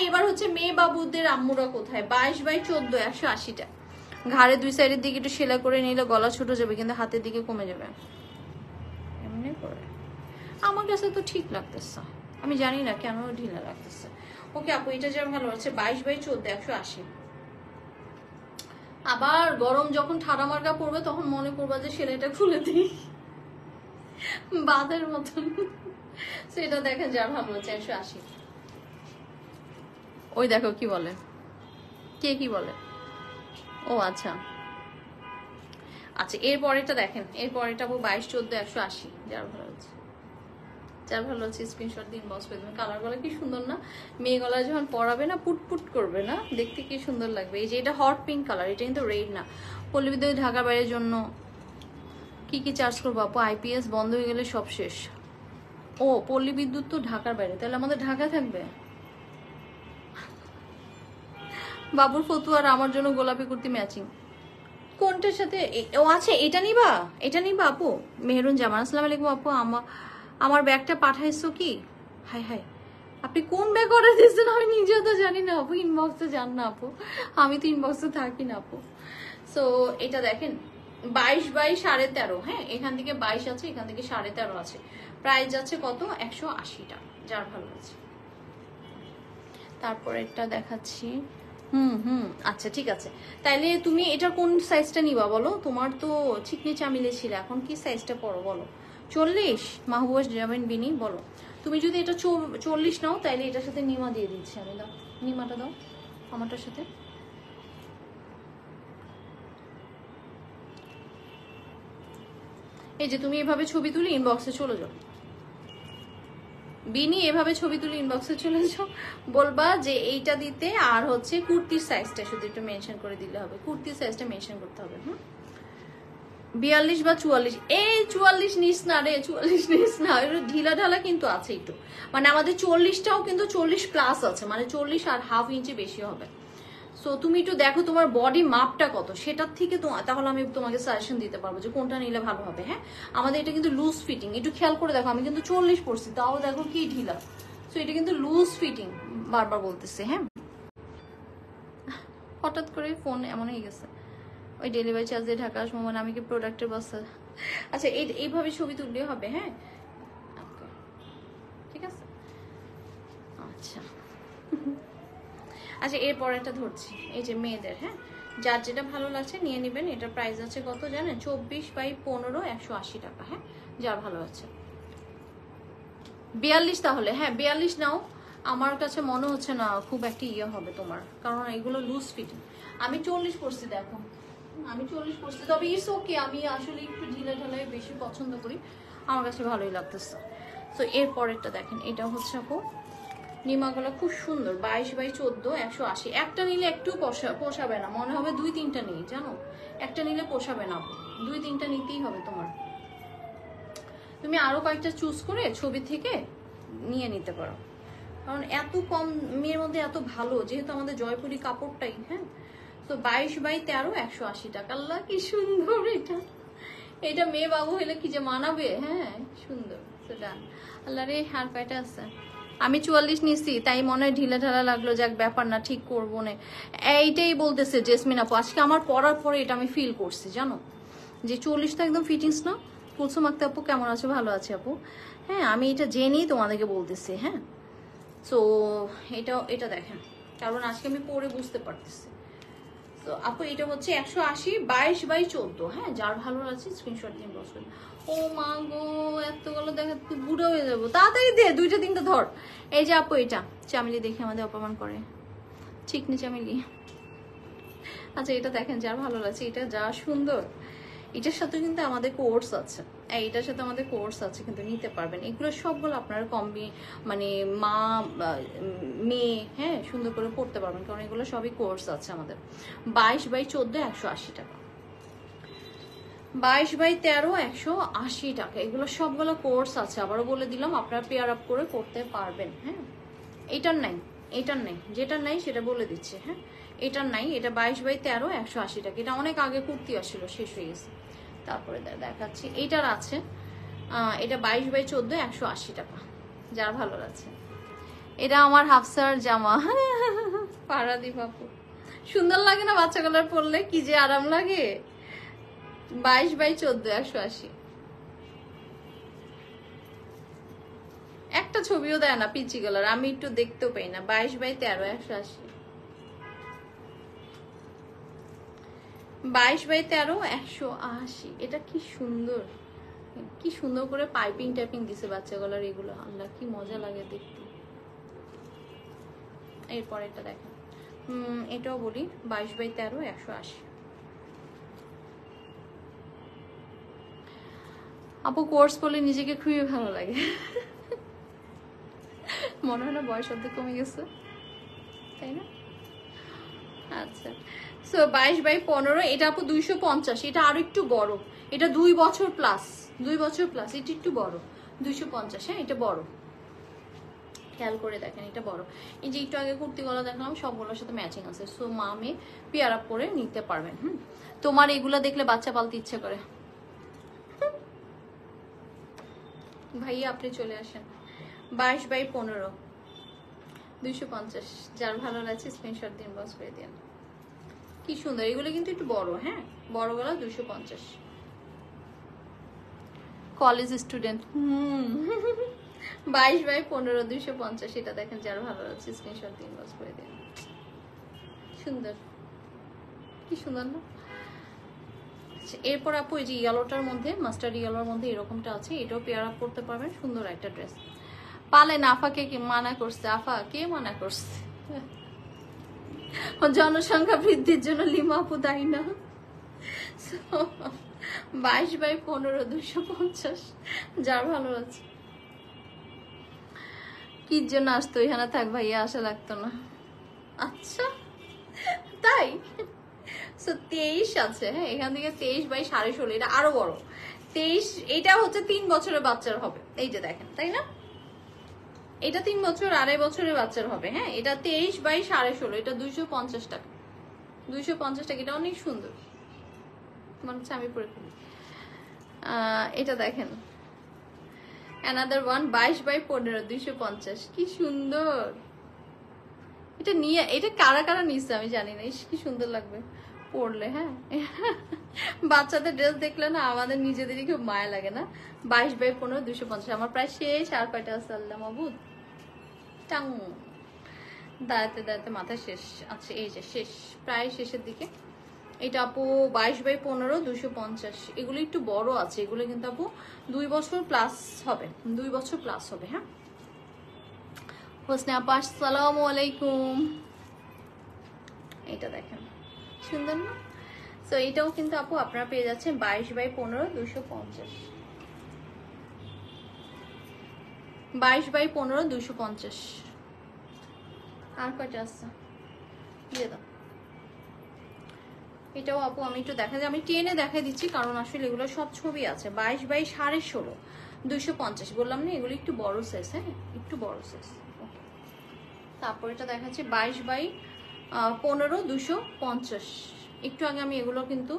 এবার হচ্ছে মেয়ে বাবুদের আম্মুরা কোথায়? 22/14 180 টা। ঘাড়ে 2 সাইডের দিকে একটু সেলাই করে নিলে গলা ছোট যাবে, কিন্তু হাতের দিকে কমে যাবে। এমনি করে আমার কাছে তো ঠিক লাগতেছে, আমি জানি না কেন ঢিলা লাগতেছে। ওকে আপু এটা যা ভালো আছে, 22/14 180। আবার গরম যখন ঠাডা মার্কা পড়বে তখন মনে করবা যে সেলাইটা খুলে দিই বাঁধের মতন। সেটা দেখেন যা ভালো আছে 180। ওই দেখো কি বলে, কে কি বলে। ও আচ্ছা আচ্ছা, এর পরেটা দেখেন, এর পরেটা আপু 22/14 180। যার ভালো আছে, যার ভালো আছে স্ক্রিনশট দিন, বস করে দেবেন। কালার গলা কি সুন্দর না? মেয়ে গলা যখন পরাবে না পুটপুট করবে না, দেখতে কি সুন্দর লাগবে। এই যে এটা হট পিঙ্ক কালার, এটা কিন্তু রেড না। পল্লী বিদ্যুৎ ঢাকার বাইরের জন্য কি কি চার্জ করবো আপু? আইপিএস বন্ধ হয়ে গেলে সব শেষ। ও পল্লী বিদ্যুৎ তো ঢাকার বাইরে, তাহলে আমাদের ঢাকা থাকবে। বাবুর ফতুয়া আর আমার জন্য গোলাপি কুর্তি ম্যাচিং। কোনটার সাথে? ও আচ্ছা এটা নিবা, এটা নিবা আপু। মেহরুন জামান, আসসালামু আলাইকুম আপু, আমার ব্যাগটা পাঠাইছো কি? হাই হাই, আপনি কোন ব্যাগ অর্ডার দিয়েছেন আমি নিজেও তো জানি না আপু, ইনবক্সে যান না আপু, আমি তো ইনবক্সে থাকি না আপু। সো এটা দেখেন 22/13.5, হ্যাঁ এখান থেকে 22 আছে, এখান থেকে 13.5 আছে। প্রাইস যাচ্ছে কত? 180 টাকা, যার ভালো আছে। তারপরে এটা দেখাচ্ছি। আচ্ছা ঠিক আছে, তাইলে তুমি এটা কোন সাইজটা নিবা বলো? তোমার তো চিকনি চামিলে ছিল, এখন কি সাইজটা পড়ো বলো? 40? মাহবুবা জামিন বিনি বলো। তুমি যদি এটা 40 নাও তাইলে এটার সাথে নিমা দিয়ে দিচ্ছি আমি। দাও নিমাটা, দাও আমারটার সাথে। এই যে তুমি এভাবে ছবি তুলে ইনবক্সে চলে যাও, বিনি এভাবে ছবি তুলে ইনবক্সে চলে যাও, বলবা যে এইটা দিতে, আর হচ্ছে কুর্তির সাইজটা শুধু একটু মেনশন করে দিলে হবে, কুর্তির সাইজটা মেনশন করতে হবে। 42 বা 44? এই 44 নিস না রে, 44 নিস না, ঢিলা ঢালা কিন্তু আছে একটু, মানে আমাদের 40টাও কিন্তু 40+ আছে, মানে 40 আর হাফ ইঞ্চি বেশি হবে। সো তুমি একটু দেখো তোমার বডি মাপটা কত, সেটার থেকে তাহলে আমি তোমাকে সাজেশন দিতে পারবো যে কোনটা নিলে ভালো হবে। হ্যাঁ আমাদের এটা কিন্তু লুজ ফিটিং, একটু খেয়াল করে দেখো, আমি কিন্তু 40 পড়ছি, তাও দেখো কি ঢিলা। সো এটা কিন্তু লুজ ফিটিং, বারবার বলতেছে। হ্যাঁ হঠাৎ করে ফোন এমন হয়ে গেছে, ওই ডেলিভারি চার্জ দিয়ে ঢাকা আসবো, মানে আমি কি প্রোডাক্টের বস্তা। আচ্ছা এইভাবে ছবি তুললে হবে। হ্যাঁ ঠিক আছে। আচ্ছা আচ্ছা এরপর একটা ধরছি, এই যে মেয়েদের, হ্যাঁ যার যেটা ভালো লাগছে নিয়ে নেবেন। এটার প্রাইস আছে কত জানেন? 24/15 180 টাকা। হ্যাঁ যার ভালো আছে 42 তাহলে, হ্যাঁ 42 নাও। আমার কাছে মনে হচ্ছে না খুব একটা ইয়ে হবে তোমার, কারণ এগুলো লুজ ফিটিং। আমি 40 পড়ছি, দেখো আমি 40 পড়ছি, তবে ইটস ওকে, আমি আসলে একটু ঢিলা ঢালাই বেশি পছন্দ করি, আমার কাছে ভালোই লাগতেছে। তো এরপরেরটা দেখেন, এটা হচ্ছে আপু নিমাগুলো খুব সুন্দর, 22/14 180। একটা নিলে একটু পোষাবে না, মনে হবে 2-3টা নিই, জানো একটা নিলে পোষাবে না, 2-3টা নিতেই হবে তোমার। তুমি আরো কয়েকটা চুজ করে ছবি থেকে নিয়ে নিতে পারো, কারণ এত কম মেয়ের মধ্যে এত ভালো, যেহেতু আমাদের জয়পুরি কাপড়টাই। হ্যাঁ তো 22/13 180 টাকা। আল্লাহ কি সুন্দর এটা, এটা মেয়ে বাবু হইলে কি যে মানাবে। হ্যাঁ সুন্দর সেটা। আল্লাহ রে আর কয়টা আছে? আমি 44 নিছি, তাই মনে হয় ঢিলা ঢালা লাগলো, যাক ব্যাপার না, ঠিক করবো না। এইটাই বলতেছে জেসমিন আপু, আজকে আমার পরার পরে এটা আমি ফিল করছি, জানো যে 40 তো একদম ফিটিংস না, কুলসুম আক্তার আপু কেমন আছো? ভালো আছে আপু। হ্যাঁ, আমি এটা জেনেই তোমাদেরকে বলতেছি। হ্যাঁ, সো এটা দেখেন, কারণ আজকে আমি পরে বুঝতে পারতেছি। তো আপু এটা হচ্ছে 180 22/14। হ্যাঁ, যার ভালো আছে স্ক্রিনশট দিয়ে বস করুন। ও মা গো, এতগুলো দেখা তুই বুড়ো হয়ে যাবো, তাড়াতাড়ি দে, 2টা 3টা ধর। এই যে আপু এটা চামেলি দেখে আমাদের অপমান করে, চিকনি চামেলি। আচ্ছা এটা দেখেন, যার ভালো লাগছে, এটা যা সুন্দর। এটার সাথে কিন্তু আমাদের কোর্স আছে, এটার সাথে আমাদের কোর্স আছে, কিন্তু নিতে পারবেন। এগুলো সবগুলো আপনারা মানে মা মেয়ে, হ্যাঁ, সুন্দর করে পড়তে পারবেন, কারণ এগুলো সবই কোর্স আছে আমাদের। 22/14 180 টাকা, 22/13 180 টাকা। এগুলো সবগুলো কোর্স আছে, আবারও বলে দিলাম, আপনারা পেয়ার আপ করে করতে পারবেন। হ্যাঁ, এটার নাই, এটার নাই, যেটার নাই সেটা বলে দিচ্ছে। হ্যাঁ, এটার নাই, এটা 22/13 180 টাকা। এটা অনেক আগে কুর্তি আসছিল, শেষ হয়ে গেছে। তারপরে দেখাচ্ছি, এইটার আছে, এটা 22/14 180 টাকা, যার ভালো লাগছে। এটা আমার হাফসার জামা, পারাদীপ আপু। সুন্দর লাগে না বাচ্চা কালার পরলে? কি যে আরাম লাগে। 22/14 180। একটা ছবিও দেয় না পিচি কালার, আমি একটু দেখতেও পাই না। 22/13 180, 22/13 180। এটা কি সুন্দর, কি সুন্দর করে পাইপিং টাইপিং দিছে বাচ্চা গলার। এগুলো আল্লাহ কি মজা লাগে দেখতে। এরপর এটা দেখেন, এটাও বলি 22/13 180। আপু কোর্স করলে নিজেকে খুবই ভালো লাগে। মনে হয় না বয়স অর্ধেক কমে গেছে, তাই না? আচ্ছা, সো 22/15। এটা আপু 250। এটা আরো একটু বড়, এটা 2 বছর প্লাস, 2 বছর প্লাস। এটা একটু বড়, 250। হ্যাঁ, এটা বড়, খেয়াল করে দেখেন, এটা বড়। এই যে একটু আগে কুর্তিগুলো দেখলাম, সবগুলোর সাথে ম্যাচিং আছে। সো মা মেয়ে পেয়ার আপ করে নিতে পারবেন। তোমার এগুলা দেখলে বাচ্চা পালতে ইচ্ছে করে। ভাইয়া আপনি চলে আসেন। 22/15 250, যার ভালো লাগছে স্ক্রিনশট দিন, বস করে দিন। কি সুন্দর, এগুলো কিন্তু একটু বড়। হ্যাঁ, বড় গলা 250, কলেজ স্টুডেন্ট। 22/15 250। এটা দেখেন, যার ভালো লাগছে স্ক্রিনশট দিন, বস করে দিন। সুন্দর, কি সুন্দর না? এরপর আপু এই যে ইয়েলোটার মধ্যে, মাস্টার্ড ইয়েলোর মধ্যে এরকমটা আছে, এটাও পেয়ার আপ করতে পারবেন। সুন্দর একটা ড্রেস। পালেন, আফাকে কি মানা করছে? আফা কে মানা করছে? জনসংখ্যা বৃদ্ধির জন্য লিমা আপু দায়ী না। 22/15 250, যার ভালো আছে। কি জন্য আসতো এখানে? থাক ভাইয়া, আসা লাগতো না। আচ্ছা তাই? 23 আছে। হ্যাঁ, এখান থেকে 23/16.5। এটা আরো বড়, 23। এটা হচ্ছে 3 বছরের বাচ্চার হবে। এই যে দেখেন, তাই না? এটা 3 বছর 2.5 বছরের বাচ্চার হবে। হ্যাঁ, এটা 23/16.5। এটা 250 টাকা, 250 টাকা। এটা অনেক সুন্দর, মনে হচ্ছে আমি পরে ফেলি। এটা দেখেন, অ্যানাদার ওয়ান 22/15 250। কি সুন্দর এটা নিয়ে। এটা কারা কারা নিচ্ছে আমি জানি না। কি সুন্দর লাগবে পরলে। হ্যাঁ, বাচ্চাদের ড্রেস দেখলে না আমাদের নিজেদেরই খুব মায়া লাগে না? 22/15 250। আমার প্রায় শেষ, আর কয়টা আছে আল্লাহ মাবুদ। টাং, দাঁড়াতে দাঁড়াতে মাথা শেষ। আচ্ছা, এই যে শেষ, প্রায় শেষের দিকে। এটা আপু 22/15 250। এগুলো একটু বড় আছে, এগুলো কিন্তু আপু 2 বছর প্লাস হবে, 2 বছর প্লাস হবে। হ্যাঁ, হোসনে আপা আসসালামু আলাইকুম। এটা দেখেন, সুন্দর না? সো এটাও কিন্তু আপু আপনারা পেয়ে যাচ্ছেন 22/15 250, 22/15 250। আর কয়টা আছে দিয়ে দাও। এটাও আপু আমি একটু দেখা যায়, আমি টেনে দেখাই দিচ্ছি, কারণ আসলে এগুলো সব ছবি আছে। 22/16.5 250 বললাম না, এগুলো একটু বড় সাইজ। হ্যাঁ, একটু বড় সাইজ। তারপর এটা দেখাচ্ছি 22/15 250। একটু আগে আমি এগুলো কিন্তু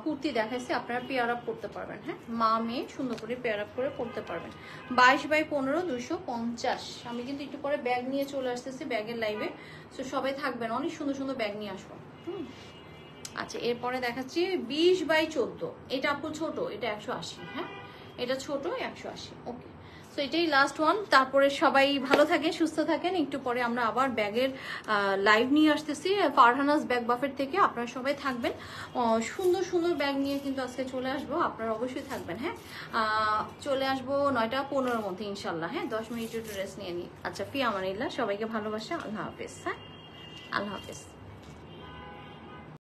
কুর্তি দেখাইছি, আপনারা পেয়ার আপ করতে পারবেন। হ্যাঁ, মা মেয়ে সুন্দর করে পেয়ার আপ করে পড়তে পারবেন। 22/15 250। আমি কিন্তু একটু পরে ব্যাগ নিয়ে চলে আসতেছি, ব্যাগের লাইভে। সো সবাই থাকবেন, অনেক সুন্দর সুন্দর ব্যাগ নিয়ে আসবো। আচ্ছা, এরপরে দেখাচ্ছি 20/14। এটা আপু ছোট, এটা 180। হ্যাঁ, এটা ছোট 180। ওকে, সো এটাই লাস্ট ওয়ান। তারপরে সবাই ভালো থাকেন, সুস্থ থাকেন। একটু পরে আমরা আবার ব্যাগের লাইভ নিয়ে আসতেছি ফারহানাস ব্যাগ বাফেট থেকে। আপনারা সবাই থাকবেন, সুন্দর সুন্দর ব্যাগ নিয়ে কিন্তু আজকে চলে আসবো। আপনারা অবশ্যই থাকবেন। হ্যাঁ, চলে আসবো 9টা 15-র মধ্যে ইনশাল্লাহ। হ্যাঁ, 10 মিনিট একটু রেস্ট নিয়ে নিই। আচ্ছা, ফি আমানিল্লাহ, সবাইকে ভালোবাসা। আল্লাহ হাফেজ। হ্যাঁ, আল্লাহ হাফেজ।